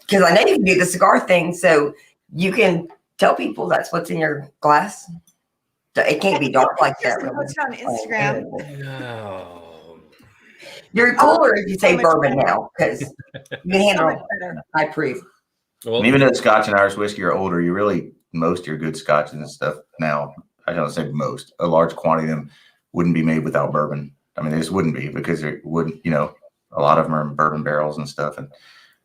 because I know you can do the cigar thing, so you can tell people that's what's in your glass. It can't be dark like that. Post it on Instagram. No. You're cooler if you say bourbon now, because you can So handle much it. better. I approve. Well, And even though Scotch and Irish whiskey are older, you really most of your good Scotches and stuff now. I don't say most. A large quantity of them wouldn't be made without bourbon. I mean, they just wouldn't be because it wouldn't. A lot of them are in bourbon barrels and stuff. And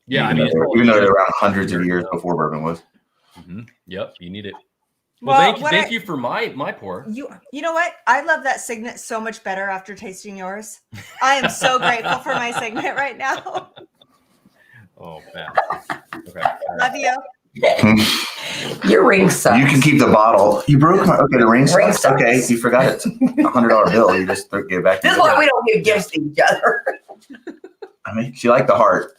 yeah, even though they're around hundreds of years before bourbon was. Yep, you need it. Well, thank you for my pour. You know what? I love that signet so much better after tasting yours. I am so grateful for my signet right now. Oh, man. Okay. Love you. Your ring sucks. You can keep the bottle. You broke my. Okay, the ring sucks. sucks. Okay, you forgot it's a $100 bill. You just give it back. This is why we don't give gifts to each other. I mean, she liked the heart.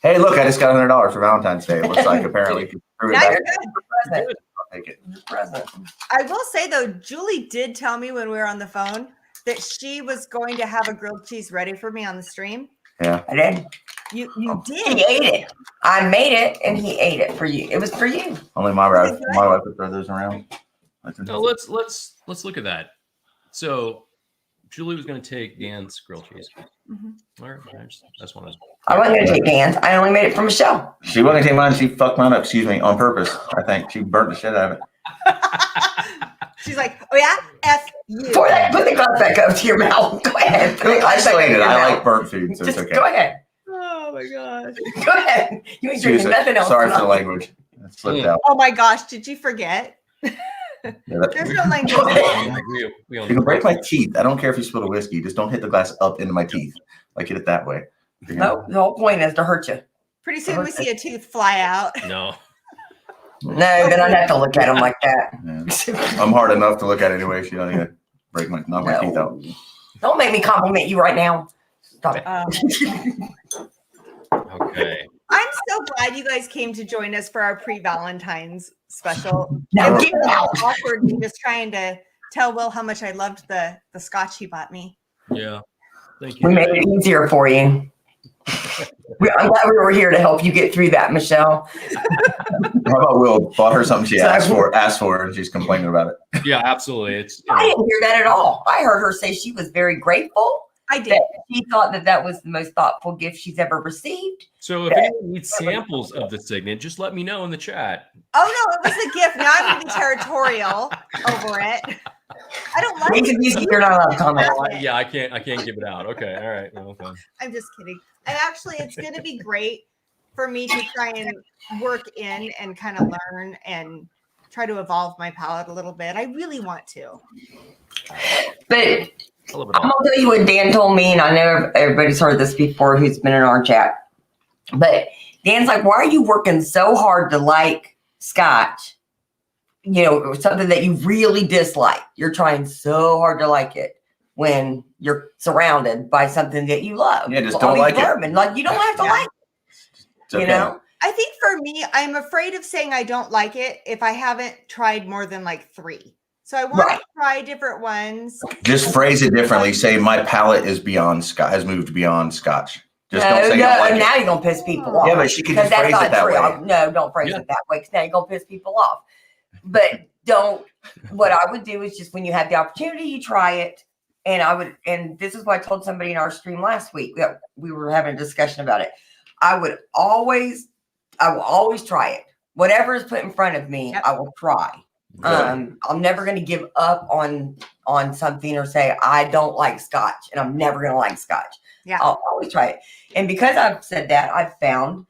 Hey, look! I just got $100 for Valentine's Day. It looks like apparently. If you threw it Now back, you're good. I'll take it. Present. I will say though, Julie did tell me when we were on the phone that she was going to have a grilled cheese ready for me on the stream. Yeah. I did. You He did. ate it. I made it, and he ate it for you. It was for you. Only my wife would throw those around. No, let's look at that. So Julie was going to take Dan's grilled cheese. Mm-hmm. All right, that's one. I wasn't going to take Dan's. I only made it for Michelle. She wasn't gonna take mine. She fucked mine up. Excuse me, on purpose. I think she burnt the shit out of it. She's like, oh yeah, F you. Put the glass back up to your mouth. Go ahead. Put the glass back up to Isolated. your I mouth. like burnt food, so Just it's okay. go ahead. Oh my gosh. Go ahead. You ain't drinking nothing else. Sorry for the language. It slipped out. Oh my gosh, did you forget? Yeah, that- There's no language. We You can break my teeth. I don't care if you spill a whiskey. Just don't hit the glass up into my teeth. Like hit it that way. No, the whole point is to hurt you. Pretty soon we see a tooth fly out. No. No, then I'd have to look at him like that. Yeah. I'm hard enough to look at anyway. She don't even knock my teeth out. Don't make me compliment you right now. Stop it. Okay. I'm so glad you guys came to join us for our pre-Valentine's special. Now It get was out. awkward me just trying to tell Will how much I loved the scotch he bought me. Yeah. Thank you. We made it easier for you. I'm glad we were here to help you get through that, Michelle. How about Will bought her something she asked for, and she's complaining about it. Yeah, absolutely. It's I didn't hear that at all. I heard her say she was very grateful. I did. That she thought that was the most thoughtful gift she's ever received. so if anyone needs samples of the signet, just let me know in the chat. Oh no, it was a gift. Now I'm going to be territorial over it. I don't like it. You're not allowed to comment. Yeah, I can't give it out. Okay, all right. Well, fine. I'm just kidding. And actually, it's going to be great for me to try and work in and kind of learn and try to evolve my palate a little bit. I really want to. But I love it I'm all. gonna tell you what Dan told me, and I know everybody's heard this before who's been in our chat. But Dan's like, why are you working so hard to like scotch? You know, something that you really dislike. You're trying so hard to like it when you're surrounded by something that you love. Yeah, just All don't these like it. bourbon. Like you don't have to Yeah. like it. It's okay. You know? I think for me, I'm afraid of saying I don't like it if I haven't tried more than like 3. So I want Right. to try different ones. Just phrase it differently. Say my palate is beyond scotch. Has moved beyond scotch. Just don't say you don't like now it. you're gonna piss people Yeah, off. but she could Because just that's phrase not it that true. way. No, don't phrase Yeah. it that way because now you're gonna piss people off. But don't. What I would do is just when you have the opportunity, you try it. And this is what I told somebody in our stream last week. We were having a discussion about it. I will always try it. Whatever is put in front of me, Yep. I will try. I'm never going to give up on something or say I don't like scotch, and I'm never going to like scotch. Yeah. I'll always try it. And because I've said that, I've found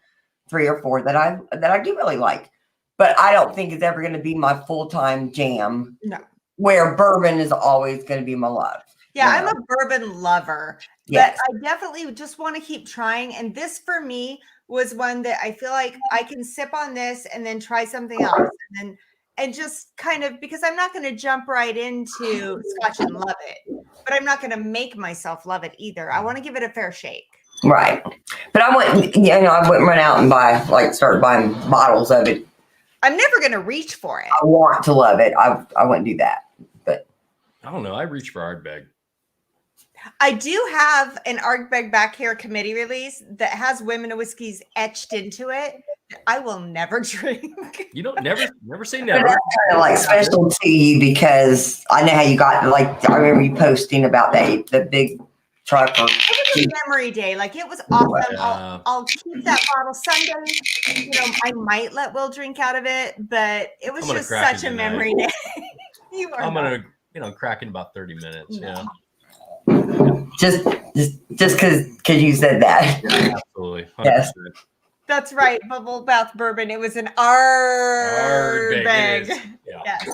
3 or 4 that I do really like. But I don't think it's ever going to be my full-time jam. No. Where bourbon is always going to be my love. Yeah, Yeah. I'm a bourbon lover. Yes. But I definitely just want to keep trying. And this for me was one that I feel like I can sip on this and then try something else. And just kind of, because I'm not going to jump right into scotch and love it, but I'm not going to make myself love it either. I want to give it a fair shake. Right. But I wouldn't run out and start buying bottles of it. I'm never going to reach for it. I want to love it. I wouldn't do that. But I don't know. I reach for Ardbeg. I do have an Ardbeg Back Here committee release that has women of whiskeys etched into it. I will never drink. You don't never say But never. that's kind of like special to you because I know how you got I remember you posting about the big truck. It was a memory day. Like it was awesome. Yeah. I'll keep that bottle Sunday. You know, I might let Will drink out of it, but it was I'm gonna just crack such it a tonight. memory day. You are I'm not. gonna crack in about 30 minutes. No. Just because you said that. Yeah, absolutely. 100%. Yes. That's right. Bubble bath bourbon. It was an Ardbeg. Ardbeg. It is. Yeah. Yes.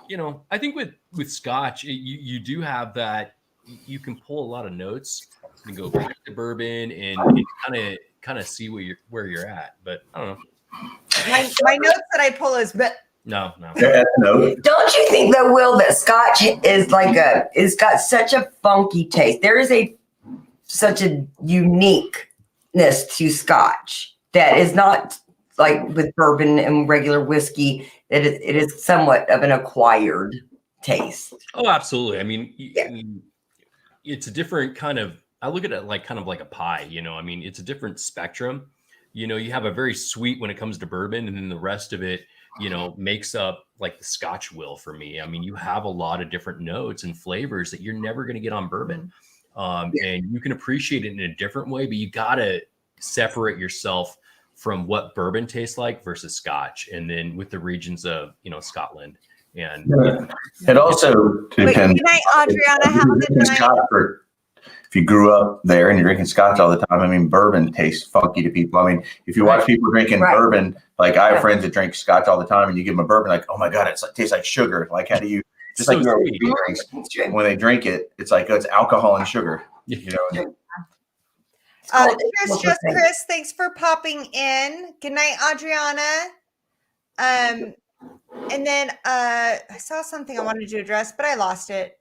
You know, I think with Scotch, you do have that. You can pull a lot of notes and go back to bourbon and kind of see where you're at. But I don't know. My notes that I pull is, but No. No. Don't you think though, Will, that scotch is it's got such a funky taste. There is such a uniqueness to scotch that is not like with bourbon and regular whiskey. It is somewhat of an acquired taste. Oh, absolutely. I mean, Yeah. it's a different kind of I look at it like kind of like a pie, you know, I mean, it's a different spectrum. You know, you have a very sweet when it comes to bourbon, and then the rest of it, you know, makes up like the Scotch will for me. I mean, you have a lot of different notes and flavors that you're never going to get on bourbon. And you can appreciate it in a different way, but you got to separate yourself from what bourbon tastes like versus Scotch. And then with the regions of, you know, Scotland. And it also depends. Good night, Adriana. Have a good night. If you grew up there and you're drinking Scotch all the time, I mean, bourbon tastes funky to people. I mean, if you watch people drinking bourbon, like I have friends that drink Scotch all the time, and you give them a bourbon, like, oh my God, it tastes like sugar. Like, how do you, just like your beer drinks, when they drink it, it's like, oh, it's alcohol and sugar, you know? Chris, thanks for popping in. Good night, Adriana. And then I saw something I wanted to address, but I lost it.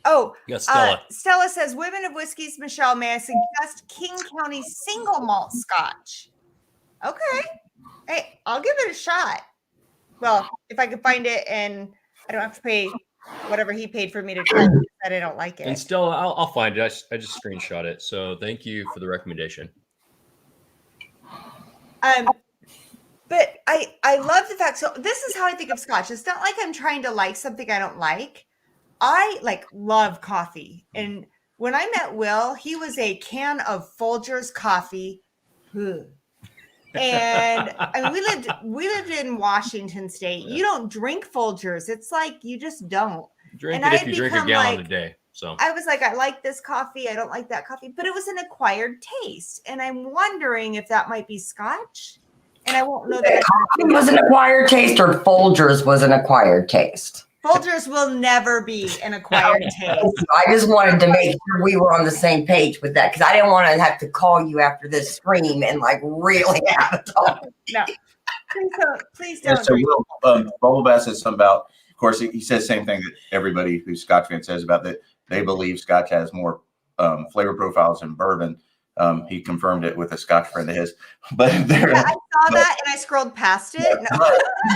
Oh, Stella. Stella says, Women of Whiskeys, Michelle, may I suggest King County single malt Scotch? Okay. Hey, I'll give it a shot. Well, if I could find it and I don't have to pay whatever he paid for me to try that I don't like it. And Stella, I'll find it. I just screenshot it. So thank you for the recommendation. But I love the fact, so this is how I think of Scotch. It's not like I'm trying to like something I don't like. I love coffee. And when I met Will, he was a can of Folgers coffee. And I mean, we lived in Washington State. You don't drink Folgers. It's like you just don't. Drink it if you drink a gallon a day. So I was like, I like this coffee. I don't like that coffee. But it was an acquired taste. And I'm wondering if that might be Scotch. And I won't know that. Coffee was an acquired taste, or Folgers was an acquired taste. Folgers will never be an acquired taste. I just wanted to make sure we were on the same page with that, because I didn't want to have to call you after this stream and really have a talk. No, please don't. So Bubble Bass says something about, of course, he says the same thing that everybody who's Scotch fan says about that. They believe Scotch has more flavor profiles than bourbon. He confirmed it with a Scotch friend of his. But I saw that and I scrolled past it.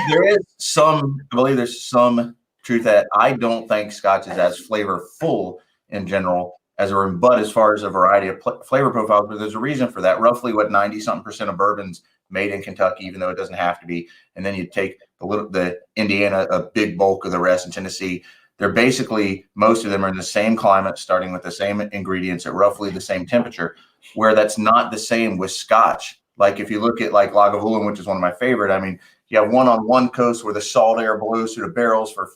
There is some, I believe there's some truth that I don't think Scotch is as flavorful in general but as far as a variety of flavor profiles, but there's a reason for that. Roughly 90-something% of bourbon's made in Kentucky, even though it doesn't have to be. And then you take the Indiana, a big bulk of the rest in Tennessee. They're basically, most of them are in the same climate, starting with the same ingredients at roughly the same temperature, where that's not the same with Scotch. Like if you look at like Lagavulin, which is one of my favorite, I mean, you have one on one coast where the salt air blows through the barrels for,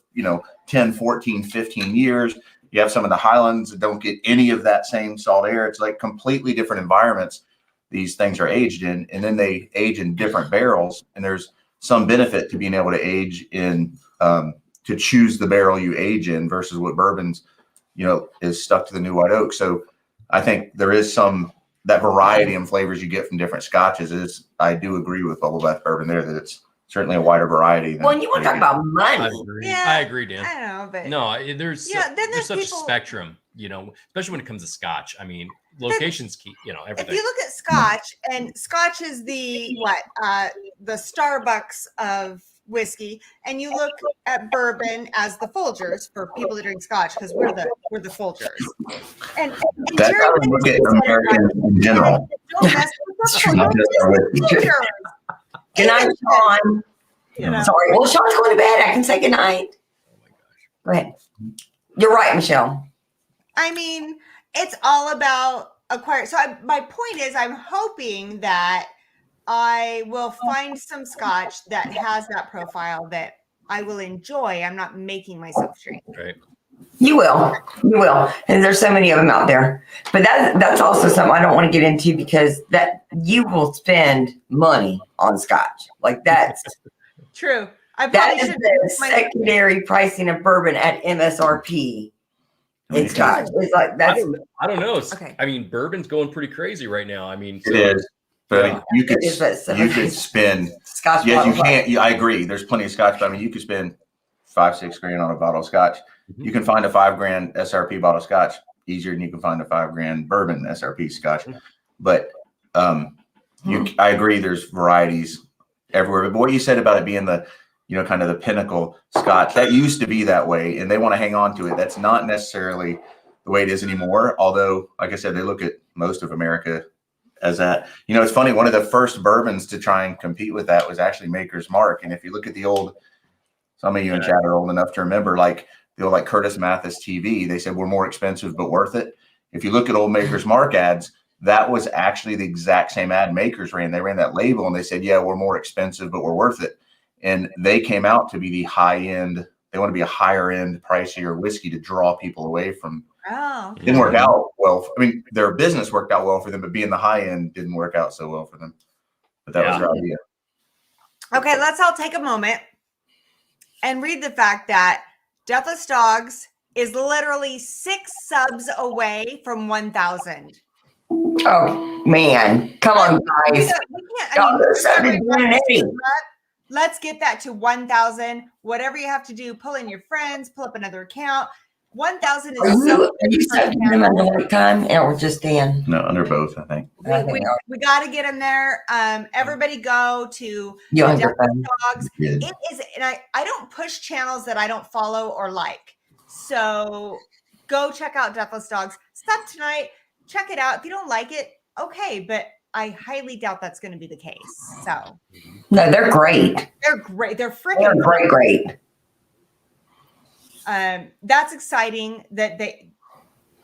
10, 14, 15 years. You have some of the highlands that don't get any of that same salt air. It's like completely different environments these things are aged in, and then they age in different barrels. And there's some benefit to being able to age in, to choose the barrel you age in versus what bourbons, is stuck to the new white oak. So I think there is that variety in flavors you get from different Scotches. I do agree with Bubble Bath Bourbon there that it's certainly a wider variety. Well, you want to talk about money. I agree, Dan. I don't know, but no, there's such people, a spectrum, especially when it comes to Scotch. I mean, location's key, everything. If you look at Scotch, and Scotch is the Starbucks of whiskey, and you look at bourbon as the Folgers for people that drink Scotch, because we're the Folgers. And that's how we look at Americans in general. Don't mess with Folgers. Good night, Sean. Sorry. Well, Sean's going to bed. I can say good night. Oh my gosh. Go ahead. You're right, Michelle. I mean, it's all about acquired. So my point is, I'm hoping that I will find some Scotch that has that profile that I will enjoy. I'm not making myself drink. Right. You will. And there's so many of them out there. But that's also something I don't want to get into, because that you will spend money on Scotch. Like that's true. That is the secondary pricing of bourbon at MSRP. It's Scotch. It's like that's. I don't know. Okay. I mean, bourbon's going pretty crazy right now. I mean, it is. But you could spend Scotch. Yes, you can't. I agree. There's plenty of Scotch, but I mean, you could spend $5-6 on a bottle of Scotch. Mm-hmm. You can find a $5 SRP bottle of Scotch easier than you can find a $5 bourbon SRP Scotch. But I agree. There's varieties everywhere. But what you said about it being the, kind of the pinnacle Scotch, that used to be that way, and they want to hang on to it. That's not necessarily the way it is anymore. Although, like I said, they look at most of America as that. You know, it's funny. One of the first bourbons to try and compete with that was actually Maker's Mark. And if you look at the old, some of you in chat are old enough to remember, like the old like Curtis Mathis TV, they said we're more expensive but worth it. If you look at old Maker's Mark ads, that was actually the exact same ad Makers ran. They ran that label and they said, yeah, we're more expensive, but we're worth it. And they came out to be the high end. They want to be a higher end, pricier whiskey to draw people away from. Oh, It didn't work out well. I mean, their business worked out well for them, but being the high end didn't work out so well for them. But that was their idea. Okay, let's all take a moment and read the fact that Deathless Dogs is literally 6 subs away from 1,000. Oh man, come on, guys! Let's get that to 1,000. Whatever you have to do, pull in your friends, pull up another account. 1,000 is Are you subbing them under LikeTime or just Dan? No, under both, I think. We got to get them there. Everybody go to Deathless Dogs. It is, and I don't push channels that I don't follow or like. So go check out Deathless Dogs. Stop tonight. Check it out. If you don't like it, okay. But I highly doubt that's going to be the case. So no, they're great. They're great. They're freaking great. That's exciting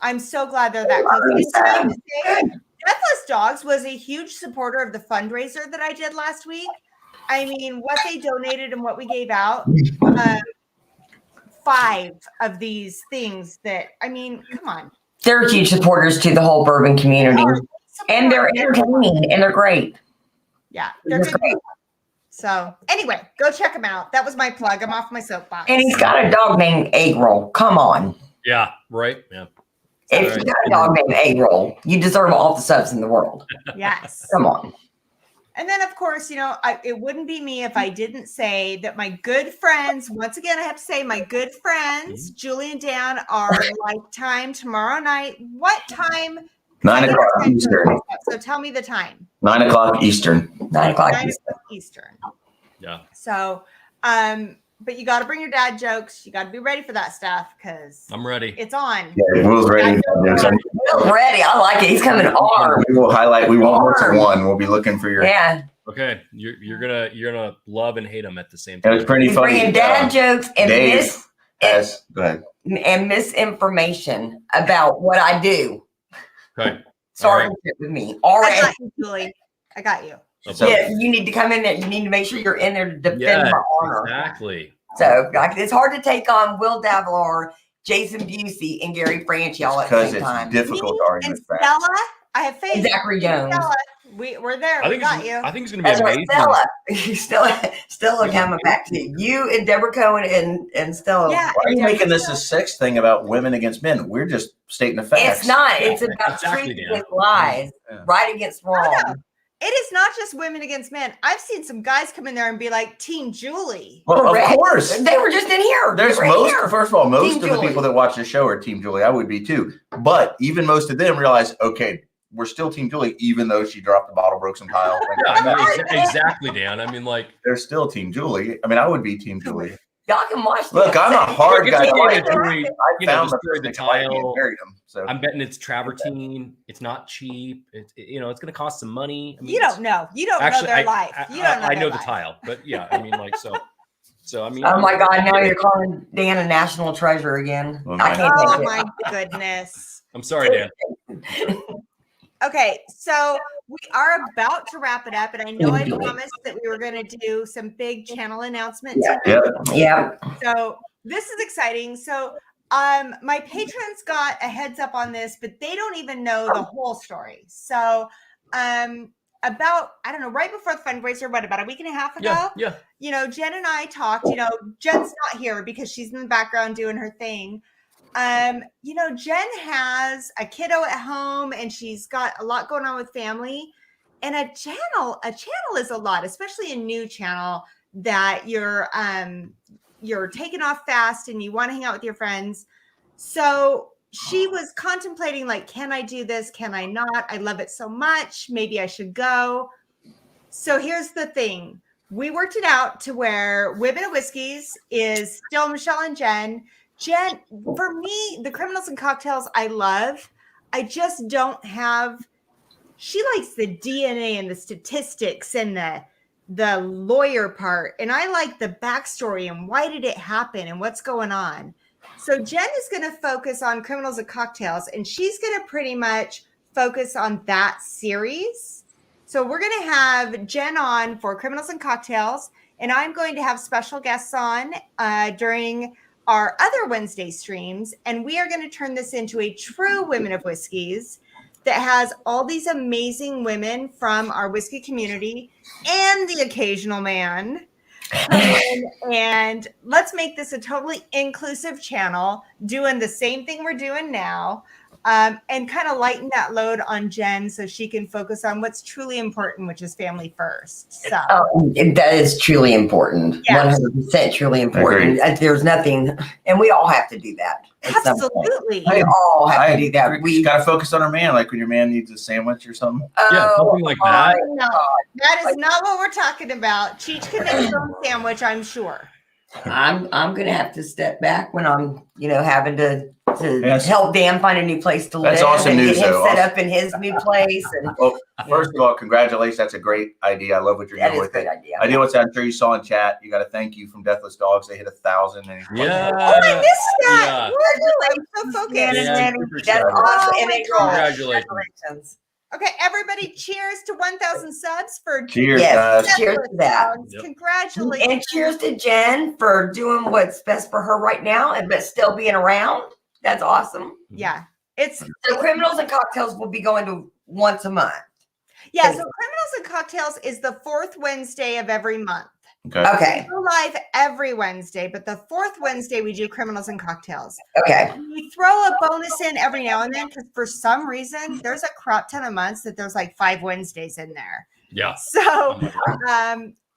I'm so glad they're that close. Deathless Dogs was a huge supporter of the fundraiser that I did last week. I mean, what they donated and what we gave out, 5 of these things that, I mean, come on. They're huge supporters to the whole bourbon community. And they're entertaining and they're great. Yeah, they're great. So anyway, go check them out. That was my plug. I'm off my soapbox. And he's got a dog named Egg Roll. Come on. Yeah, right. Yeah. If you got a dog named Egg Roll, you deserve all the subs in the world. Yes. Come on. And then, of course, you know, it wouldn't be me if I didn't say that my good friends, once again, I have to say my good friends, Julie and Dan, are LikeTime tomorrow night. What time? 9 o'clock Eastern. So tell me the time. 9 o'clock Eastern. 9 o'clock Eastern. Yeah. So, but you got to bring your dad jokes. You got to be ready for that stuff because I'm ready. It's on. Yeah, Will's ready. Will's ready. I like it. He's coming armed. We will highlight. We won't work for one. We'll be looking for your. Yeah. Okay, you're gonna love and hate them at the same time. It was pretty funny. Bringing dad jokes and go ahead. And misinformation about what I do. Okay. Starting with me. All right. I got you, Julie. I got you. So, yeah, you need to come in there. You need to make sure you're in there to defend my honor. Exactly. So it's hard to take on Will Davelaar, Jason Busey, and Gary Franchi all at the same time. Because it's difficult to argue with facts. Stella, I have faith. Zachary Jones. Stella, we're there. I think it's gonna be amazing. Stella coming back to you and Deborah Cohen and Stella. Yeah, why are you making this a sex thing about women against men? We're just stating the facts. It's not. It's about truth against lies, right against wrong. It is not just women against men. I've seen some guys come in there and be like, Team Julie. Well, correct. Of course. They were just in here. There's first of all, most of the people that watch the show are Team Julie. I would be too. But even most of them realize, okay, we're still Team Julie, even though she dropped the bottle, broke some tile. Exactly, Dan. I mean, like, they're still Team Julie. I mean, I would be Team Julie. Y'all can watch. Look, I'm a hard guy. I found the tile. Him, so. I'm betting it's travertine. It's not cheap. It's going to cost some money. I mean, you don't know. You don't know their life. You don't know. I know the tile, but yeah, I mean, like, so I mean. Oh my God! Now you're calling Dan a national treasure again. I can't oh my goodness! I'm sorry, Dan. Okay, so we are about to wrap it up, and I know I promised that we were going to do some big channel announcements. Yeah. So this is exciting. So my patrons got a heads up on this, but they don't even know the whole story. So about, I don't know, right before the fundraiser, about a week and a half ago? Yeah. You know, Jen and I talked, you know, Jen's not here because she's in the background doing her thing. You know, Jen has a kiddo at home and she's got a lot going on with family, and a channel is a lot, especially a new channel that you're taking off fast and you want to hang out with your friends. So she was contemplating, like, can I do this? Can I not? I love it so much. Maybe I should go. So here's the thing. We worked it out to where Women of Whiskeys is still Michelle and Jen. Jen, for me, the Criminals and Cocktails I love. I just don't have. She likes the DNA and the statistics and the lawyer part, and I like the backstory and why did it happen and what's going on. So Jen is going to focus on Criminals and Cocktails, and she's going to pretty much focus on that series. So we're going to have Jen on for Criminals and Cocktails, and I'm going to have special guests on during our other Wednesday streams, and we are going to turn this into a true Women of Whiskeys that has all these amazing women from our whiskey community and the occasional man. And let's make this a totally inclusive channel, doing the same thing we're doing now, and kind of lighten that load on Jen so she can focus on what's truly important, which is family first. So that is truly important. Yes. 100% truly important. There's nothing, and we all have to do that. Absolutely. We all have to do that. We got to focus on our man, like when your man needs a sandwich or something. Yeah, something like that. No, that is not what we're talking about. Cheech can make his own sandwich, I'm sure. I'm gonna have to step back when I'm, having to help Dan find a new place to live. That's awesome and news, get him though. set up in his new place. And Well, first of all, congratulations. That's a great idea. I love what you're that doing is a with great it. idea. I know what I'm sure you saw in chat. You got to thank you from Deathless Dogs. They hit 1,000. Yeah. Oh, I missed that. Yeah. We're doing so focused. Yeah, That's super awesome. excited. And they roll. Congratulations. Okay, everybody, cheers to 1,000 subs for Cheers, Yes. guys. Cheers to that. Yep. Congratulations. And cheers to Jen for doing what's best for her right now, but still being around. That's awesome. Yeah, it's So Criminals and Cocktails will be going to once a month. So Criminals and Cocktails is the fourth Wednesday of every month. Okay. We go live every Wednesday, but the fourth Wednesday we do Criminals and Cocktails. Okay. We throw a bonus in every now and then because for some reason there's a crap ton of months that there's like 5 Wednesdays in there. Yeah. So,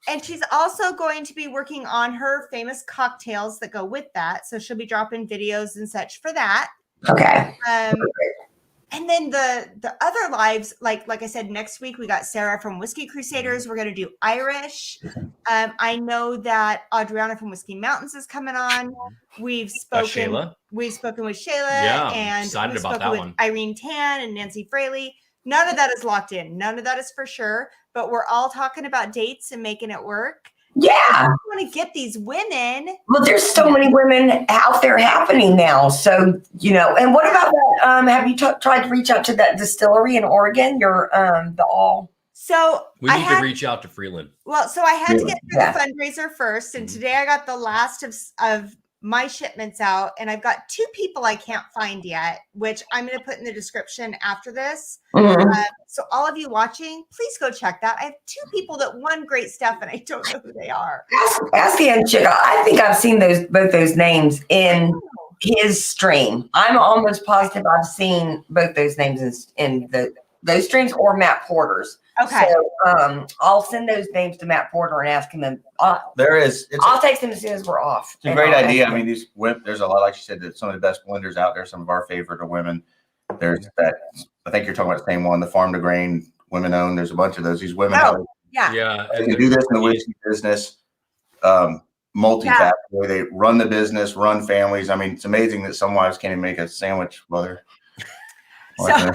and she's also going to be working on her famous cocktails that go with that. So she'll be dropping videos and such for that. Okay. And then the other lives, like I said, next week we got Sarah from Whiskey Crusaders. We're going to do Irish. I know that Adriana from Whiskey Mountains is coming on. We've spoken with Shayla. Yeah, and excited we've about spoken that with one. Irene Tan and Nancy Fraley. None of that is locked in. None of that is for sure. But we're all talking about dates and making it work. Yeah. I want to get these women. Well, there's so many women out there happening now. So, and what about that? Have you tried to reach out to that distillery in Oregon? So We need to reach out to Freeland. Well, so I had to get through Yeah. the fundraiser first, and today I got the last of my shipments out, and I've got 2 people I can't find yet, which I'm going to put in the description after this. Mhm. So all of you watching, please go check that. I have 2 people that won great stuff, and I don't know who they are. Ask the chick. I think I've seen both those names in his stream. I'm almost positive I've seen both those names in those streams or Matt Porter's. Okay. So I'll send those names to Matt Porter and ask him. I'll text him as soon as we're off. It's a great idea. I mean, there's a lot, like you said, that some of the best blenders out there. Some of our favorite are women. There's that. I think you're talking about the same one, the farm to grain, women owned. There's a bunch of those. These women out Yeah. Yeah. there, they can do this in the whiskey business, multitask. Where they run the business, run families. I mean, it's amazing that some wives can't even make a sandwich. Mother. So,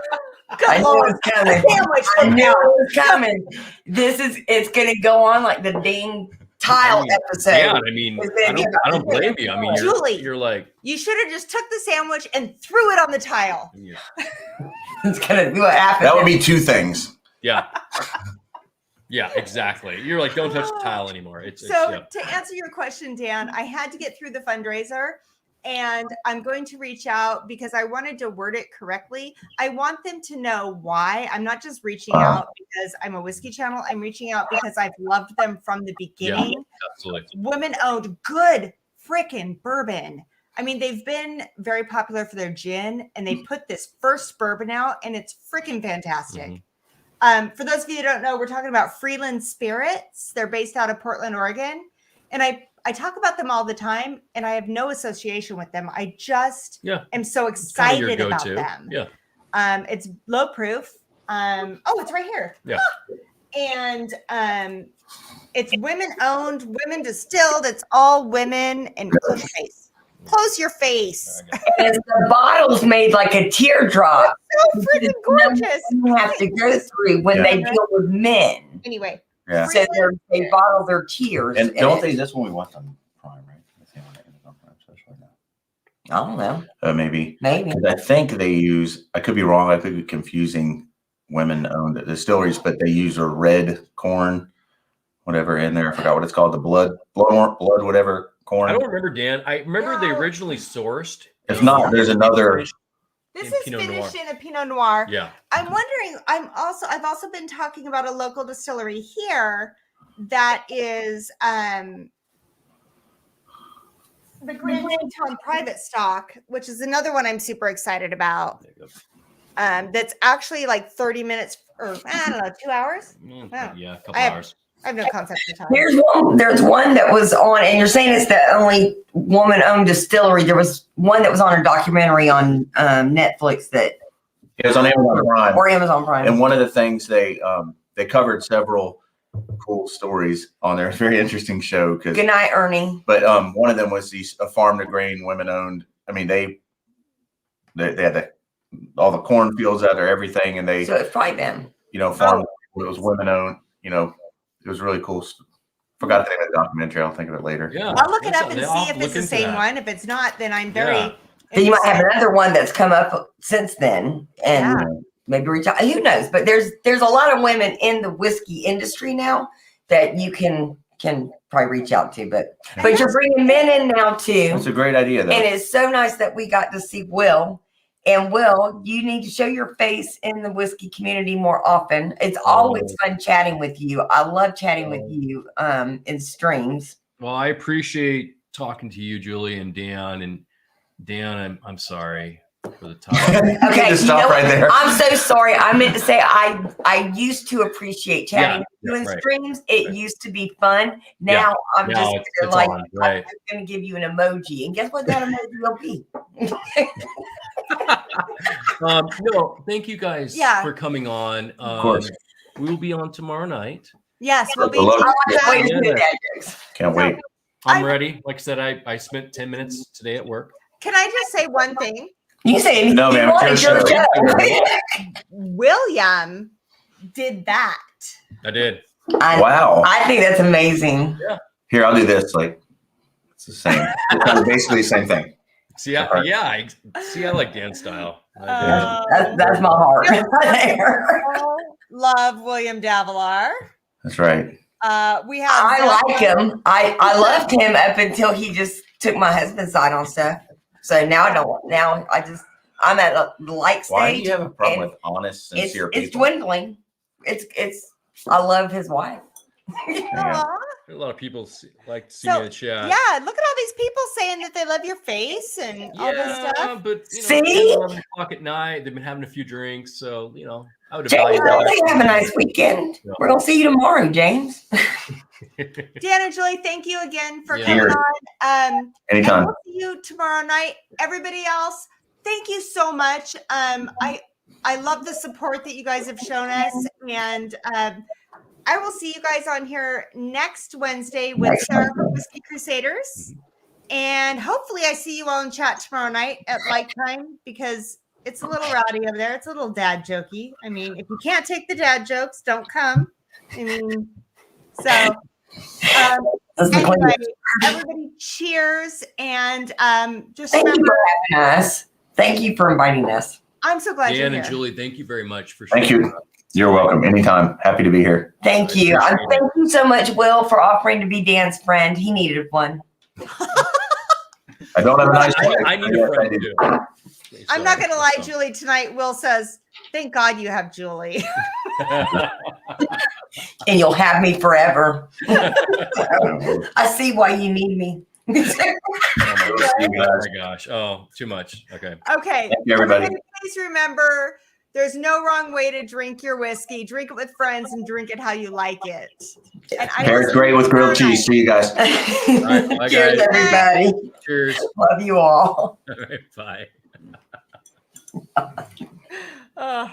I knew it was coming. Sandwich I knew now. it was coming. It's going to go on like the Dane Tile episode. Yeah, I mean, I don't blame you. I mean, Julie. you're like, You should have just took the sandwich and threw it on the tile. yeah. It's going to be what happens. That would be 2 things. Yeah. Yeah, exactly. You're like, don't touch the tile anymore. So to answer your question, Dan, I had to get through the fundraiser, and I'm going to reach out because I wanted to word it correctly. I want them to know why. I'm not just reaching out because I'm a whiskey channel. I'm reaching out because I've loved them from the beginning. Yeah, absolutely. Women-owned, good freaking bourbon. I mean, they've been very popular for their gin, and they put this first bourbon out, and it's freaking fantastic. For those of you who don't know, we're talking about Freeland Spirits. They're based out of Portland, Oregon. And I talk about them all the time, and I have no association with them. I just am so excited about them. Yeah. It's low proof. It's right here. Yeah. And it's women owned, women distilled. It's all women and close face. Close your face. And the bottle's made like a teardrop. So freaking gorgeous. You have to go through when they deal with men. Anyway. Yeah. So they bottle their tears. And don't they? This one we watched on Prime, right? That's the one that is on Prime especially now. I don't know. Maybe. 'Cause I think they use. I could be wrong. I could be confusing women-owned distilleries, but they use a red corn, whatever in there. I forgot what it's called. The blood, whatever corn. I don't remember, Dan. I remember they originally sourced. If not, there's another. This in is Pinot finished Noir. in a Pinot Noir. Yeah. I'm wondering, I've also been talking about a local distillery here that is the Grand Teton Private Stock, which is another one I'm super excited about. There you go. That's actually like 30 minutes or I don't know, 2 hours. Yeah, a couple I have- hours. I have no concept of time. There's one that was on, and you're saying it's the only woman-owned distillery. There was one that was on a documentary on Netflix that It was on Amazon Prime. or Amazon Prime. And one of the things they covered several cool stories on there. It's a very interesting show because. Good night, Ernie. But one of them was a farm to grain, women owned. I mean, they had all the cornfields out there, everything, and they So it's probably them. farm. It was women owned. It was really cool. Forgot the name of the documentary. I'll think of it later. Yeah, I'll look it up and see if it's the same one. If it's not, then I'm very. So you might have another one that's come up since then, and maybe reach out. Who knows? But there's a lot of women in the whiskey industry now that you can probably reach out to. But you're bringing men in now too. It's a great idea, though. And it's so nice that we got to see Will. And Will, you need to show your face in the whiskey community more often. It's always fun chatting with you. I love chatting with you in streams. Well, I appreciate talking to you, Julie, and Dan. And Dan, I'm sorry for the time. Okay, just stop right there. I'm so sorry. I meant to say I used to appreciate chatting with you in streams. It used to be fun. Now I'm Now just it's like on, right. I'm just going to give you an emoji, and guess what that emoji will be? No, thank you guys for coming on. Of course. We'll be on tomorrow night. Yes, we'll be. Can't wait. I'm ready. Like I said, I spent 10 minutes today at work. Can I just say one thing? You say anything No, ma'am, it's your show. William did that. I did. Wow. I think that's amazing. Yeah. Here, I'll do this. Like, it's the same. It's basically the same thing. See, I like Dan's style. That's my heart. Love William Davelaar. That's right. We have. I like him. I loved him up until he just took my husband's side on stuff. So now I don't. Now I'm at the like stage. Why do you have a problem with honest, sincere people? It's dwindling. It's. I love his wife. A lot of people like to see So, me in the chat. Yeah, look at all these people saying that they love your face and all this stuff. But See? 11 o'clock at night, they've been having a few drinks, so I would James, evaluate. I think have a nice weekend. Yeah. We're gonna see you tomorrow, James. Dan and Julie, thank you again for Yeah. coming Here. on. Anytime. We'll see you tomorrow night. Everybody else, thank you so much. I love the support that you guys have shown us, and I will see you guys on here next Wednesday with Sarah from Whiskey Crusaders. And hopefully I see you all in chat tomorrow night at LikeTime, because it's a little rowdy over there. It's a little dad jokey. I mean, if you can't take the dad jokes, don't come. I mean, so anyway, everybody cheers, and just Thank remember. you for having us. Thank you for inviting us. I'm so glad you're Dan here. and Julie, thank you very much for Thank sharing. you. You're welcome. Anytime. Happy to be here. Thank you. appreciate it. Thank you so much, Will, for offering to be Dan's friend. He needed one. I don't have a nice wife. I need a friend too. I'm not going to lie, Julie. Tonight, Will says, "Thank God you have Julie." And you'll have me forever. I see why you need me. Oh my gosh. Oh, too much. Okay. Okay. Thank you, everybody. Please remember, there's no wrong way to drink your whiskey. Drink it with friends and drink it how you like it. And I will Paired see great you with grilled tomorrow cheese. See you guys. All right. Bye, Cheers, guys. everybody. Cheers. Love you all. All right. Bye. night.